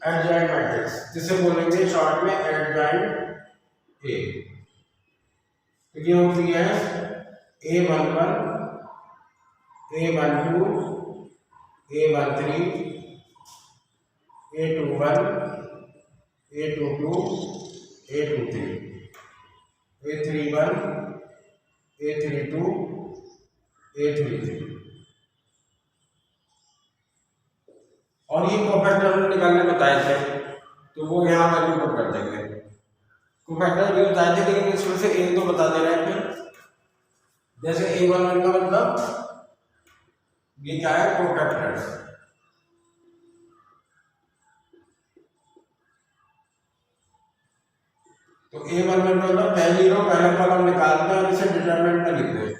एडजॉइंट मैट्रिक्स, जिसे बोलेंगे शॉर्ट में एडजॉइंट ए। तो ये होती है A11, A12, A13, A21, A22, A23, A31, A32, A33। और ये कोफैक्टर निकालने बताए थे, तो वो यहाँ वैल्यू पुट कर देंगे। कोफैक्टर भी बताए थे, लेकिन इसमें से एक दो बता दे रहे हैं फिर। जैसे A11 का मतलब ये क्या है, कोफैक्टर्स। तो A11 का मतलब पहली रो पहला कॉलम निकालते हैं और इसे डिटरमिनेंट में लिखते हैं।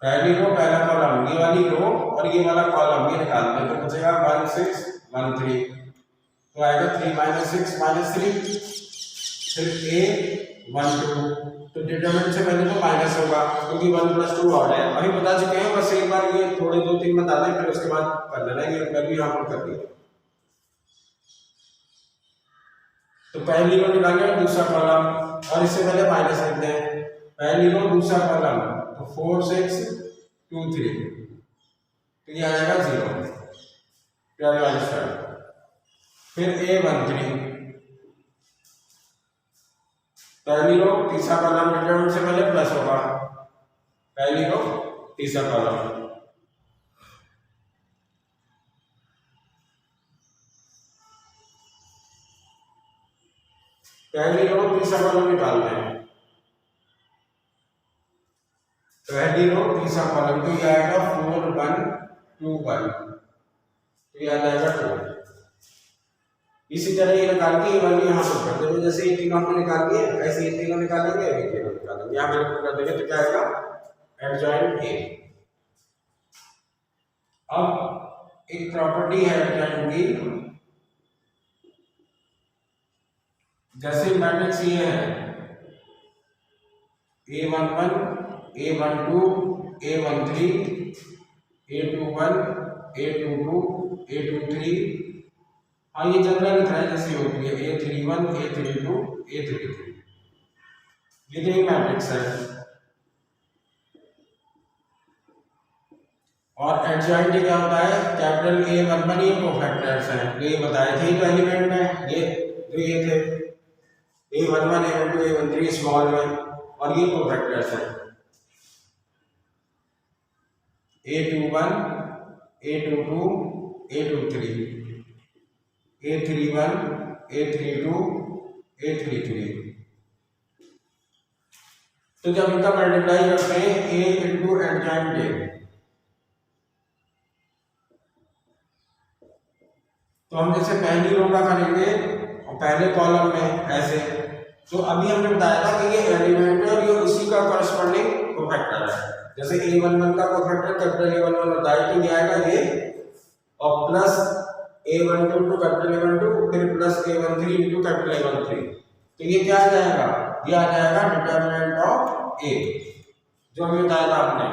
पहली रो पहला कॉलम, ये वाली रो और ये वाला कॉलम ये निकालते हैं, तो बचेगा 1 6 1 3। तो आएगा 3 - 6 - 3, फिर A1 2। तो डिटरमिनेंट से पहले तो माइनस होगा क्योंकि 1 + 2 ऑड है। अभी बता चुके हैं, बस एक बार ये थोड़े 2-3 बता दें, फिर उसके बाद कर लेना। ये वैल्यू यहाँ पर कर दी। तो पहली रो निकालें और दूसरा कॉलम, और इससे पहले माइनस लिखते हैं। पहली रो दूसरा कॉलम, तो 4 6 2 3, तो ये आ जाएगा 0। फिर A13, पहली रो तीसरा कॉलम डिटरमिनेंट से पहले प्लस होगा। पहली रो तीसरा कॉलम, पहली रो तीसरा कॉलम निकालते हैं। पहली रो तीसरा कॉलम, तो ये आएगा 4 1 2 1, तो ये आ जाएगा 2। इसी तरह ये निकाल के ये वाली यहाँ पर कर देंगे। जैसे ये तीनों हमने निकाल दिए, ऐसे ये तीनों निकालेंगे, ये तीनों निकालेंगे, यहाँ पर कर देंगे। तो क्या आएगा, एडजॉइंट ए। अब एक प्रॉपर्टी है एडजॉइंट की, जैसे मैट्रिक्स ये है A11, A12, A13, A21, A22, A23। हाँ, ये जनरल लिख रहा है जैसे होती है A31, A32, A33। ये तो एक मैट्रिक्स है। और एडजॉइंट क्या होता है, कैपिटल A11 ये कोफैक्टर्स हैं, ये बताए थे तो एलिमेंट में, ये थे A11, A12, A13 स्मॉल में, और ये कोफैक्टर्स हैं A21, A22, A23, A31, A32, A33। तो जब इनका मल्टीप्लाई करते हैं A इंटू एडजॉइंट A, तो हम जैसे पहली रो का करेंगे और पहले कॉलम में ऐसे। तो अभी हमने बताया था कि ये एलिमेंट है और ये उसी का करस्पॉन्डिंग कोफैक्टर है। जैसे A11 का कोफैक्टर कैपिटल A11 होता है, तो ये आएगा ये, और plus A12 to capital A12, फिर plus A13 into capital A13। तो ये क्या आ जाएगा, ये आ जाएगा डिटरमिनेंट ऑफ A। जो हमें बताया था आपने,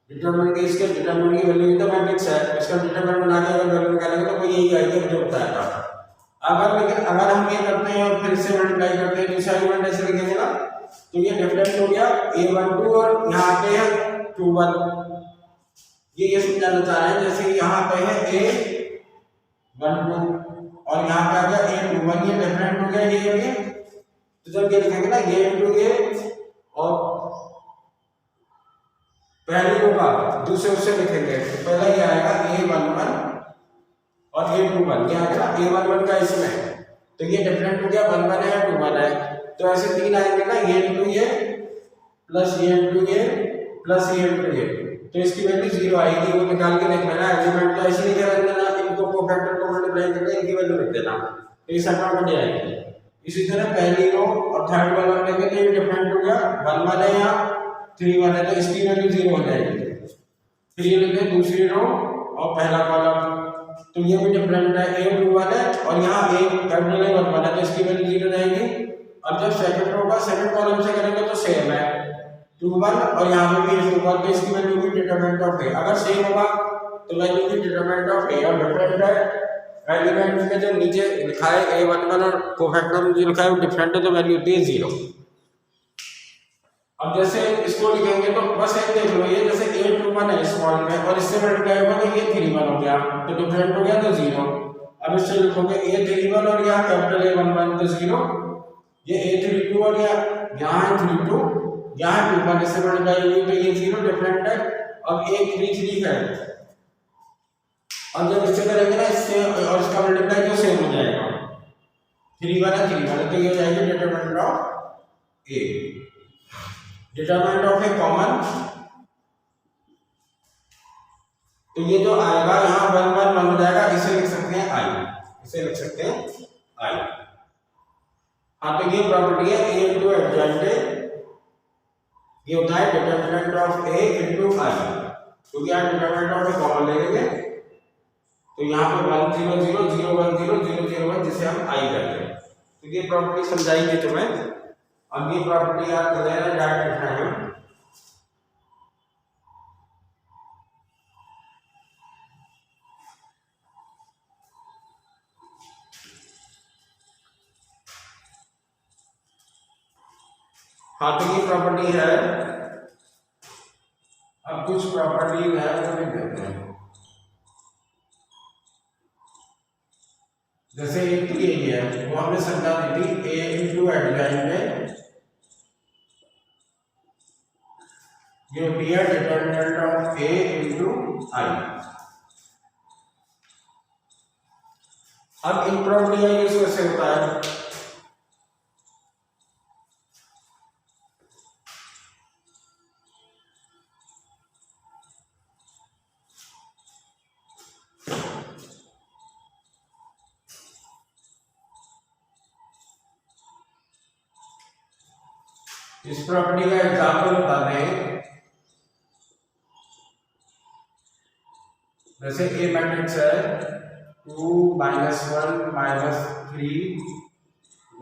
डिटरमिनेंट की इसके डिटरमिनेंट की वैल्यू तो मैट्रिक्स है, इसका डिटरमिनेंट बना के अगर वैल्यू निकालेंगे तो कोई यही आएगी जो बताया था। लेकिन अगर हम ये करते हैं और फिर से मल्टीप्लाई करते हैं दूसरा एलिमेंट ऐसे लिखेंगे ना, तो ये डिफरेंट हो गया a12 और यहाँ पे है 21। ये समझाना चाह रहे हैं, जैसे यहाँ पे है a12 और यहाँ पे आ गया a21, ये डिफरेंट हो गया ये। तो जब ये लिखेंगे ना a इंटू a और पहली रो का दूसरे उससे लिखेंगे तो पहला ये आएगा a11 और a21, ये आएगा ना a11 का इसमें, तो ये डिफरेंट हो गया 11 है 21 है। तो ऐसे तीन आएंगे ना, ये इंटू ये प्लस ये इंटू ये प्लस ये इंटू ये, तो इसकी वैल्यू 0 आएगी। वो निकाल के देख लेना, एलिमेंट तो ऐसे लिखे रख देना, इनको कोफैक्टर को मल्टीप्लाई करके इनकी वैल्यू लिख देना, तो ये सब बन जाएगी। इसी तरह पहली रो और थर्ड वाला लेंगे तो ये डिफरेंट हो गया 1 है या 3 है, तो इसकी वैल्यू 0 हो जाएगी। फिर ये लेते हैं दूसरी रो और पहला कॉलम, तो ये भी डिफरेंट है, a21 है और यहाँ a कैपिटल A11 है, तो इसकी वैल्यू 0 रहेगी। अब जब सेकंड रो का सेकंड कॉलम से करेंगे तो सेम है 21 और यहाँ पे भी 21, तो इसकी वैल्यू भी डिटरमिनेंट ऑफ a। अगर सेम होगा तो वैल्यू भी डिटरमिनेंट ऑफ a, और डिफरेंट है एलिमेंट में जो नीचे लिखा है a11 और कोफैक्टर में जो लिखा है वो डिफरेंट है, तो वैल्यू होती है 0। अब जैसे इसको लिखेंगे तो बस एक देख लो, ये जैसे a21 है स्मॉल में और इससे मल्टीप्लाई होगा तो ये 31 हो गया, तो डिफरेंट हो गया तो 0। अब इससे लिखोगे a31 और यहाँ कैपिटल A11 तो 0, ये a32 और यहाँ है 32, यहाँ 21, इससे मल्टीप्लाई होगी तो ये 0 डिफरेंट है। अब a33 है, और जब इससे करेंगे ना इससे और इसका मल्टीप्लाई तो सेम हो जाएगा, 31 है 31, तो ये हो जाएगी determinant of a। Determinant of A common, तो ये जो आएगा यहाँ 1 1 1 हो जाएगा, इसे लिख सकते हैं i, इसे लिख सकते हैं i। हाँ, तो ये प्रॉपर्टी है a इंटू एडजॉइंट a, ये होता है determinant of a into i, क्योंकि यहाँ डिटरमिनेंट ऑफ ए कॉमन ले लेंगे, तो यहाँ पे 1 0 0 0 1 0 0 0 1 जिसे हम i करते हैं। तो ये प्रॉपर्टी समझाएंगे तुम्हें। अब ये प्रॉपर्टी याद कर लेना, डायरेक्ट लिखना है। हाँ, तो ये प्रॉपर्टी है। अब कुछ प्रॉपर्टी है वो लिख देते हैं, जैसे एक तो यही है, वो हमने समझा दी थी a इंटू एडजॉइंट में ये होती है determinant of a into i। अब इन प्रॉपर्टी का यूज कैसे होता है, इस प्रॉपर्टी का एग्जाम्पल बता दें। जैसे ए मैट्रिक्स है 2 -1 -3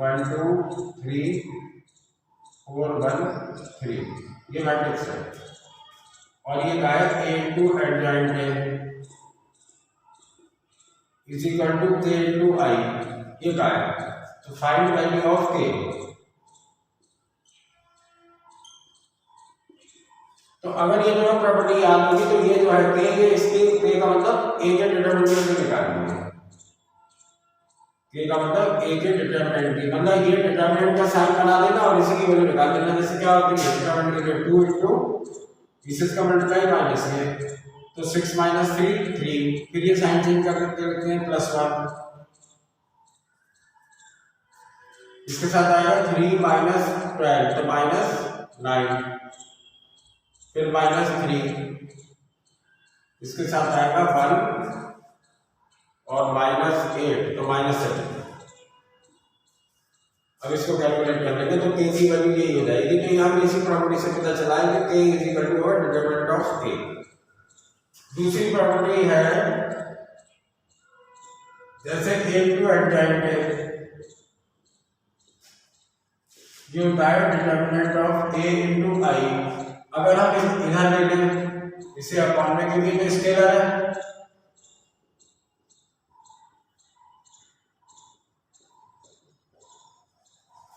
1 2 3 4 1 3, ये मैट्रिक्स है, और ये क्या है a इंटू एडजॉइंट है is equal to k into i, ये क्या है, तो फाइंड वैल्यू ऑफ k। तो अगर ये जो प्रॉपर्टी याद होगी तो ये जो है k, ये इसके k का मतलब a के डिटरमिनेंट में निकालनी है, k का मतलब a के डिटरमिनेंट की, मतलब ये डिटरमिनेंट का साइन बना देना और इसी की वैल्यू निकाल देना। जैसे क्या होती है डिटरमिनेंट के लिए 2 इंटू इसका मल्टीप्लाई माइनस है, तो 6 - 3 3, फिर ये साइन चेंज करके लिखते हैं +1, इसके साथ आएगा 3 - 12 तो -9, फिर -3, इसके साथ आएगा 1 और -8 तो -7। अब इसको कैलकुलेट कर लेंगे तो k की वैल्यू यही हो जाएगी। तो यहाँ पे इसी प्रॉपर्टी से पता चला है कि k is equal to determinant of k। दूसरी प्रॉपर्टी है जैसे a इंटू एडजॉइंट है, ये होता है determinant of a into i। अगर हम इधर ले लें इसे अपॉन में, क्योंकि ये स्केलर है,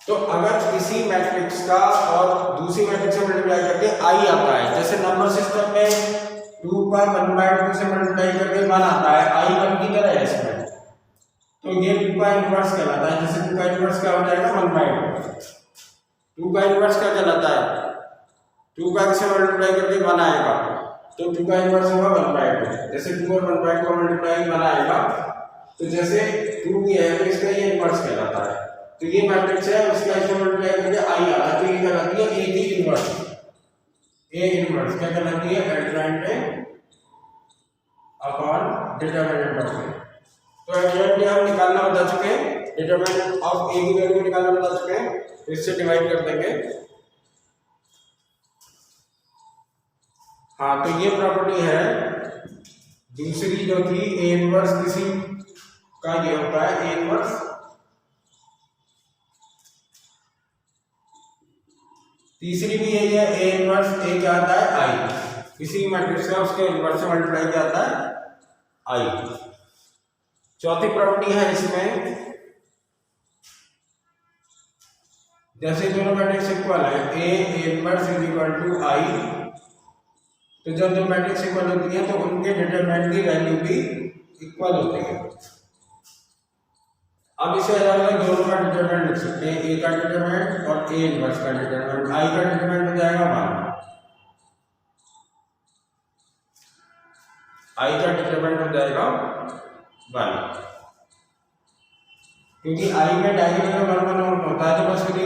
तो अगर किसी मैट्रिक्स का और दूसरी मैट्रिक्स से मल्टीप्लाई करके आई आता है, जैसे नंबर सिस्टम में 2 का 1/2 से मल्टीप्लाई करके 1 आता है, आई 1 की तरह है इसमें, तो ये 2 का इनवर्स कहलाता है। जैसे 2 का इनवर्स क्या हो जाएगा 1/2, 2 का इनवर्स क्या कहलाता है, 2 का से मल्टीप्लाई करके 1 आएगा, तो 2 का इनवर्स होगा 1/2। जैसे 2 और 1/2 का मल्टीप्लाई 1 आएगा, तो जैसे 2 की है तो इसका ये इनवर्स कहलाता है। तो ये मैट्रिक्स है, उसका इससे मल्टीप्लाई करके आई आ रहा है, तो ये कहलाती है ए की इनवर्स। ए इनवर्स क्या कहलाती है, एडजॉइंट अपॉन डिटरमिनेंट ऑफ ए। तो एडजॉइंट हम निकालना बता चुके हैं, डिटरमिनेंट ऑफ ए की वैल्यू निकालना बता चुके हैं, तो इससे डिवाइड कर देंगे। हाँ, तो ये प्रॉपर्टी है दूसरी जो थी, ए इनवर्स किसी का ये होता है ए इनवर्स, तीसरी भी यही है, ए इनवर्स ए क्या आता है आई, किसी मैट्रिक्स का उसके इनवर्स से मल्टीप्लाई क्या आता है आई। चौथी प्रॉपर्टी है इसमें, जैसे दोनों मैट्रिक्स इक्वल है, A inverse is equal to I, तो जब दो मैट्रिक्स इक्वल होती है तो उनके डिटरमिनेंट की वैल्यू भी इक्वल होती है। अब इसे अलग अलग दोनों का डिटरमिनेंट लिख सकते हैं, ए का डिटरमिनेंट और ए इनवर्स का डिटरमिनेंट। आई का डिटरमिनेंट हो जाएगा 1, आई का डिटरमिनेंट हो जाएगा 1, क्योंकि आई में डायगोनल में 1 1 होता है, तो बस फिर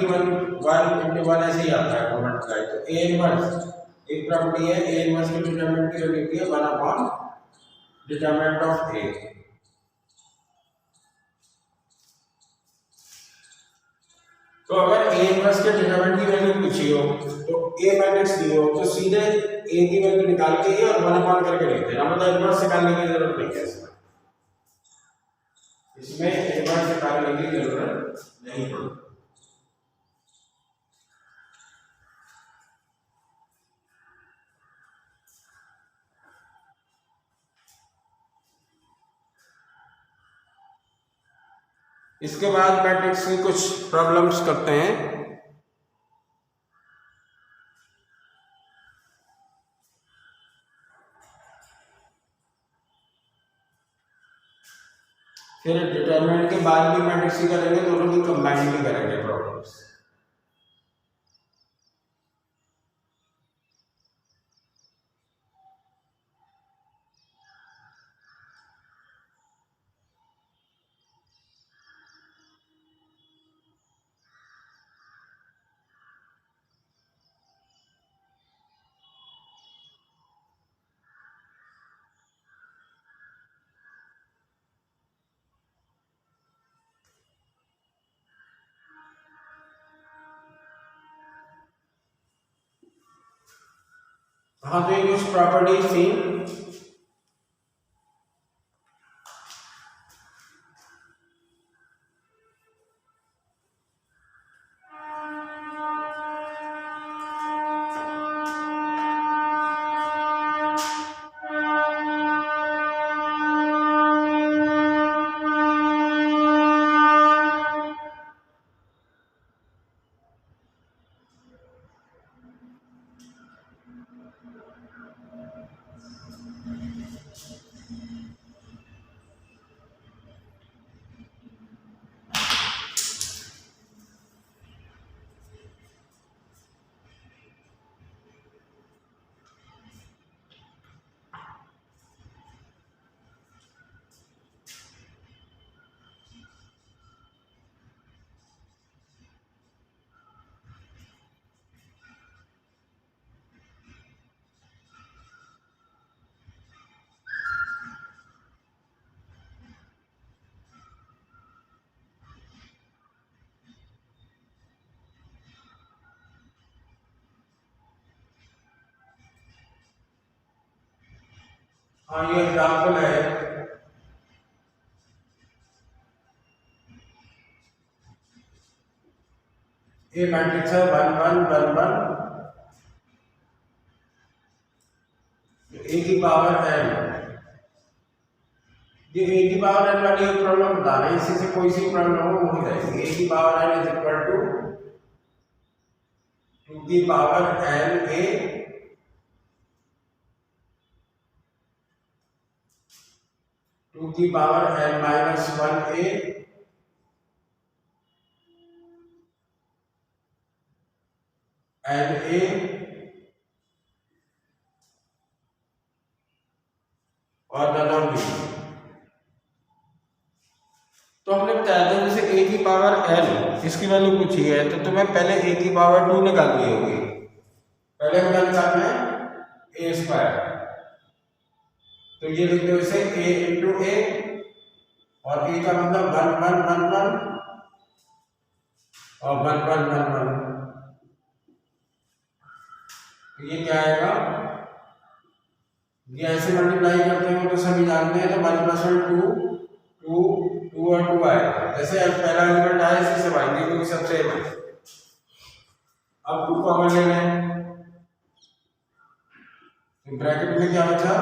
1 into 1 ऐसे ही आता है मल्टीप्लाई। तो ए इनवर्स एक प्रॉपर्टी है, ए इनवर्स की डिटरमिनेंट की वैल्यू है 1 अपॉन डिटरमिनेंट ऑफ ए। तो अगर ए इनवर्स के डिटरमिनेंट की वैल्यू पूछी हो, तो ए मैट्रिक्स दी हो, तो सीधे ए की वैल्यू निकाल के ये और 1 अपॉन करके लिख देना, मतलब इनवर्स निकालने की जरूरत नहीं है इसमें इनवर्स निकालने की जरूरत नहीं पड़ती। इसके बाद मैट्रिक्स की कुछ प्रॉब्लम्स करते हैं। फिर डिटरमिनेंट के बाद भी मैट्रिक्स ही करेंगे, दोनों की कंबाइन भी करेंगे प्रॉब्लम्स। हाँ, तो ये कुछ प्रॉपर्टीज थी। हाँ, ये एग्जाम्पल है। ये मैट्रिक्स है 1 1 1 1 ए की पावर एन, ये ए की पावर एन वाली प्रॉब्लम बता रहे हैं, इसी से कोई सी प्रॉब्लम हो हो जाएगी। ए की power n is equal to 2 की पावर एन ए टू की power n minus 1 a n a और नॉन बी। तो हमने बताया था जैसे ए की पावर एन इसकी वैल्यू पूछी है तो तुम्हें पहले ए की पावर 2 निकालनी होगी। पहले हमें निकालना है ए स्क्वायर, तो ये लिख दो इसे ए इंटू ए, और ए का मतलब 1 1 1 1 और 1 1 1 1, तो ये क्या आएगा, ये ऐसे मल्टीप्लाई करते हो तो सभी जानते हैं, तो 1 प्लस 1 2 2 2 और 2 आएगा। जैसे पहला एलिमेंट आया इसी से भागेंगे क्योंकि सबसे सेम है। अब 2 कॉमन ले लें, तो ब्रैकेट में क्या बचा,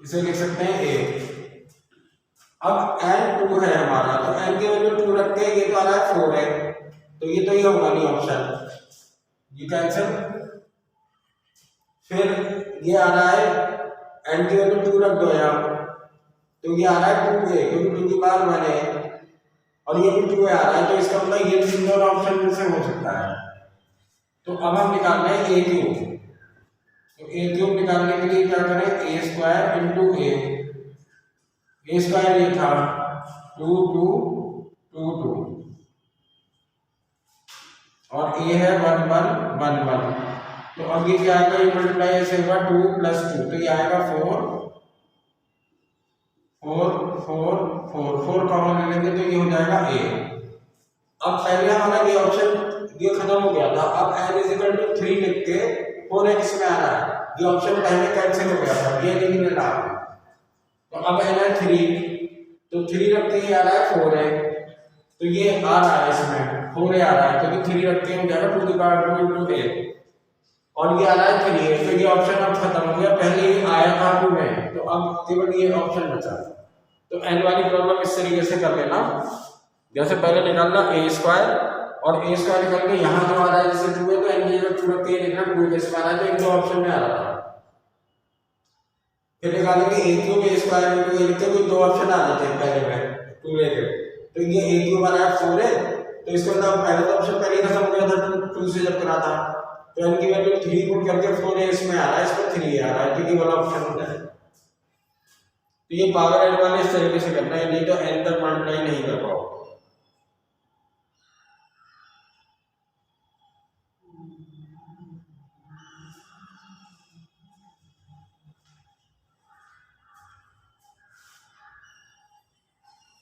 इसे लिख सकते हैं ए। अब n 2 है हमारा, तो n की वैल्यू 2 रखते हैं, ये तो आ रहा है 4 है, तो ये तो ये होगा नहीं ऑप्शन, ये कैंसिल। फिर ये आ रहा है n की वैल्यू 2 रख दो यहाँ, तो ये आ रहा है 2 है क्योंकि 2 की पावर 1 है, और ये भी 2 आ रहा है, तो इसका मतलब ये तीनों ऑप्शन में से हो सकता है। तो अब हम निकाल रहे हैं ए क्यूब, तो ए क्यूब निकालने के लिए क्या करें, ए स्क्वायर इंटू ए स्क्वायर ये था 2 2 2 2 और ए है 1 1 1 1, तो अब ये क्या आएगा, ये मल्टीप्लाई ऐसे होगा 2 प्लस 2, तो ये आएगा 4 4 4 4 4 कॉमन ले लेंगे तो ये हो जाएगा ए। अब पहले हमारा ये ऑप्शन ये खत्म हो गया था, अब n इज इक्वल टू 3 लिख के 4x में आ रहा है, ये ऑप्शन पहले कैंसिल हो गया था, ये नहीं मिल रहा, तो अब n है 3, तो 3 रखते ही आ रहा है 4 है, तो ये आ रहा है इसमें 4 आ रहा है, क्योंकि 3 रखते हैं जाएगा 2 की पावर 2 into a, और ये आ रहा है 3 है, तो ये ऑप्शन अब खत्म हो गया, पहले ही आया था 2 में, तो अब केवल ये ऑप्शन बचा। तो n वाली प्रॉब्लम इस तरीके से कर लेना, जैसे पहले निकालना ए स्क्वायर, और ए स्क्वायर निकाल के यहाँ जो आ रहा है जैसे 2 है तो n की जगह 2 रख के लिखना 2 के स्क्वायर आ जाए, तो ऑप्शन में आ रहा था। फिर निकालेंगे ए क्यूब ए स्क्वायर इंटू ए लिखते कोई 2 ऑप्शन आ जाते हैं पहले में 2 लेके, तो ये ए क्यूब आ रहा है 4 है, तो इसका मतलब पहले तो ऑप्शन पहले ही खत्म हो गया था 2 से जब करा था, तो n की वैल्यू 3 पुट करके 4 है इसमें आ रहा है, इसमें 3 आ रहा है, तो ये वाला ऑप्शन हो जाएगा। तो ये पावर एड वाले इस तरीके से करना है, नहीं तो n तक मल्टीप्लाई नहीं कर पाओगे।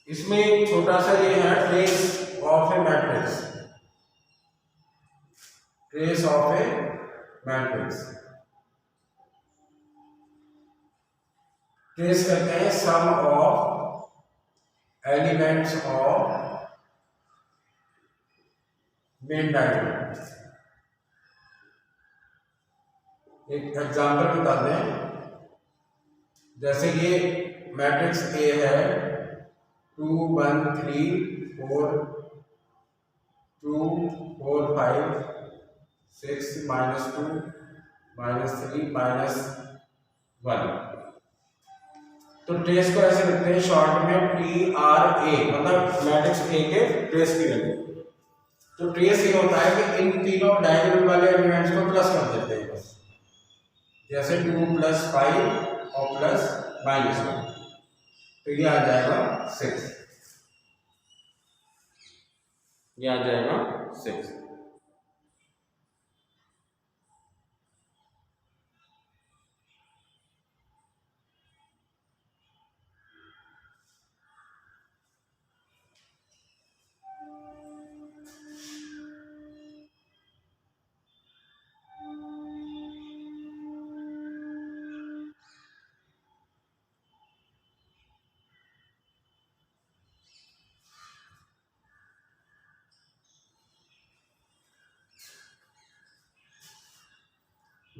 इसमें एक छोटा सा ये है trace of a matrix, trace of a matrix, trace करते हैं sum of elements of main diagram. एक एग्जांपल बता दें, जैसे ये मैट्रिक्स ए है 2 1 3 4 2 4 5 6 -2 -3 -1, तो ट्रेस को ऐसे लिखते हैं शॉर्ट में टी आर ए, मतलब मैट्रिक्स ए के ट्रेस की वैल्यू। तो ट्रेस ये होता है कि इन तीनों डायगोनल वाले एलिमेंट्स को प्लस कर देते हैं बस, जैसे 2 + 5 और प्लस -1, तो ये आ जाएगा 6, ये आ जाएगा 6।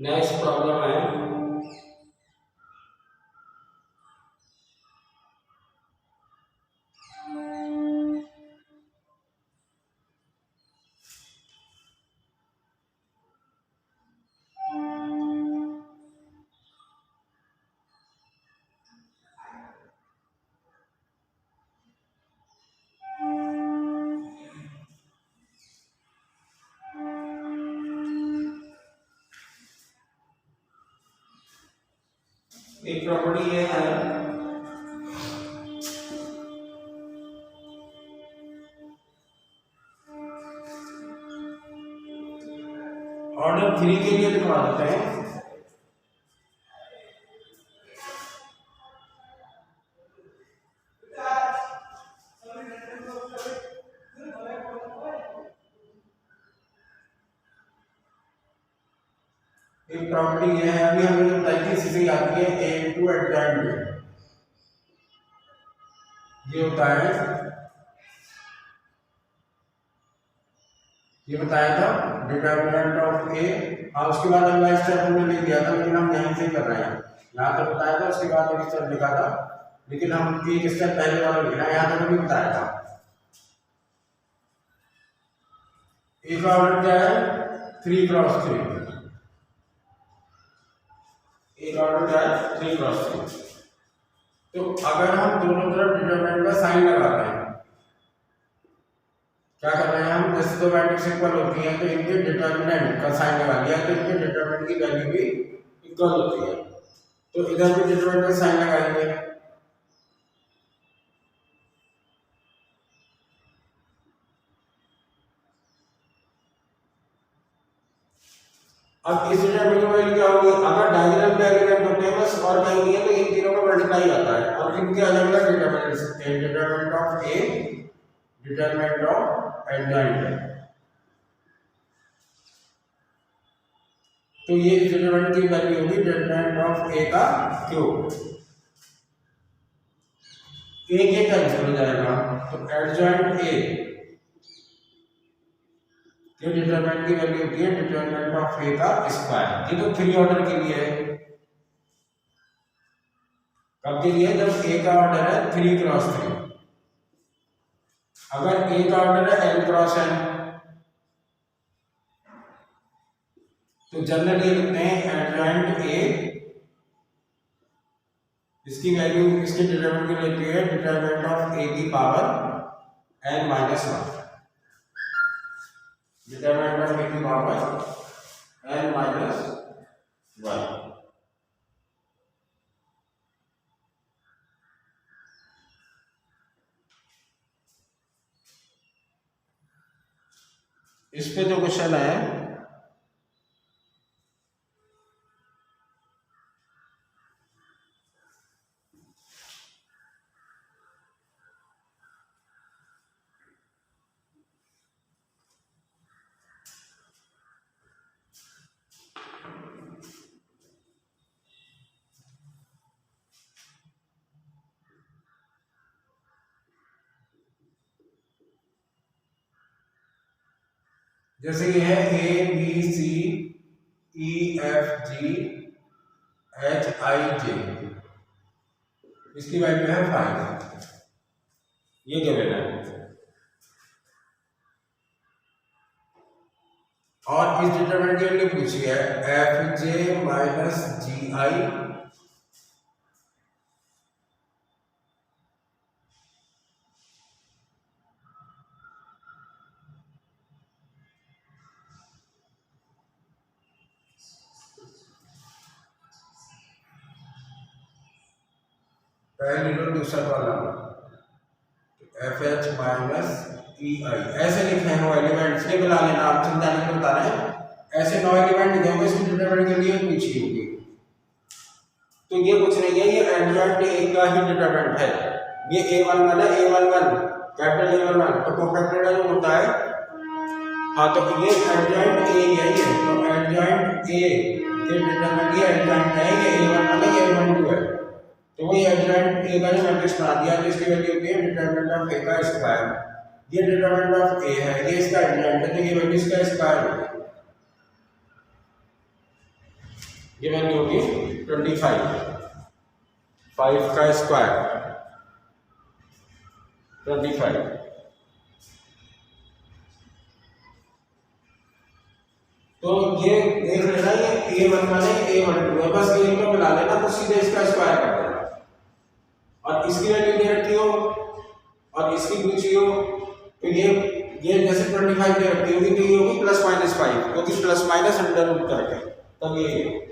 नेक्स्ट प्रॉब्लम है एक प्रॉपर्टी ये है ऑर्डर 3 के लिए लिखवा देते हैं। एक प्रॉपर्टी ये है, अभी हमने जो बताई थी सीधी आती है ए टू एडजॉइंट में, ये होता है, ये बताया था डिटर्मिनेंट ऑफ ए। और उसके बाद अगला स्टेप हमने लिख दिया था, लेकिन हम यहीं से कर रहे हैं। यहाँ तक बताया था, उसके बाद एक स्टेप लिखा था, लेकिन हम एक स्टेप पहले वाला लिखना है, यहाँ तक भी बताया था। ए का ऑर्डर क्या है 3x3, एक ऑर्डर क्या है 3x3। तो अगर हम दोनों तरफ डिटरमिनेंट का साइन लगाते हैं, क्या कर रहे हैं हम, जैसे दो मैट्रिक्स इक्वल होती हैं तो इनके डिटरमिनेंट का साइन लगा दिया तो इनके डिटरमिनेंट की वैल्यू भी इक्वल होती है। तो इधर भी डिटरमिनेंट का साइन लगाएंगे। अब इस डिटरमिनेंट की वैल्यू क्या होगी, अगर डायगोनल पे एलिमेंट होते हैं बस और कहीं नहीं है तो इन तीनों का मल्टीप्लाई आता है और इनके अलग अलग डिटरमिनेंट ले सकते हैं, determinant of A, determinant of adjoint. तो ये डिटरमिनेंट की वैल्यू होगी डिटरमिनेंट ऑफ ए का क्यूब। ए के कैंसिल हो जाएगा तो एडजॉइंट ए, ये डिटरमिनेंट की वैल्यू होती है डिटरमिनेंट ऑफ ए का स्क्वायर। ये तो 3 ऑर्डर के लिए है। कब के लिए, जब ए का ऑर्डर है 3x3। अगर ए का ऑर्डर है n×n तो जनरली लिखते हैं एडजॉइंट ए, इसकी वैल्यू इसके डिटरमिनेंट की लेती है डिटरमिनेंट ऑफ ए की पावर n-1, डिटरमिनेंट ऑफ ए की पावर n-1। इस पे जो क्वेश्चन है जैसे ये है A B C E F G H I J, इसकी वैल्यू है 5, ये गिवन है। और इस डिटरमिनेंट की वैल्यू पूछी है एफ जे माइनस जी आई पहले लो दूसरा वाला एफ एच माइनस ई आई, ऐसे लिखे हैं 9 एलिमेंट्स के, बुला लेना आप चिंता नहीं बता रहे हैं, ऐसे 9 एलिमेंट लिखे होंगे इसकी डिटरमिनेंट के लिए पूछी होगी। तो ये कुछ नहीं है, ये एडजॉइंट ए का ही डिटरमिनेंट है। ये a11 है, a11 कैपिटल A11 तो कोफैक्टर जो होता है, हाँ तो ये एडजॉइंट ए यही है, तो एडजॉइंट ए के डिटरमिनेंट ये एडजॉइंट है, ये a11 है, ये a12 है, तो वही एडजॉइंट ए का जो मैट्रिक्स बना दिया, जिसकी वैल्यू होती है डिटरमिनेंट ऑफ ए का स्क्वायर। ये डिटरमिनेंट ऑफ ए है, ये इसका एडजॉइंट है, तो ये वैल्यू इसका स्क्वायर होगी। ये वैल्यू होगी 25, 5 का स्क्वायर 25। तो ये देख लेना, ये a1 माने a12 है, बस ये इनको मिला लेना तो सीधे इसका स्क्वायर कर देना, और इसकी वैल्यू दे रखी हो और इसकी पूछी हो, तो ये जैसे 25 दे रखी होगी तो ये होगी +-5, क्योंकि प्लस माइनस अंडर रूट करके, तब ये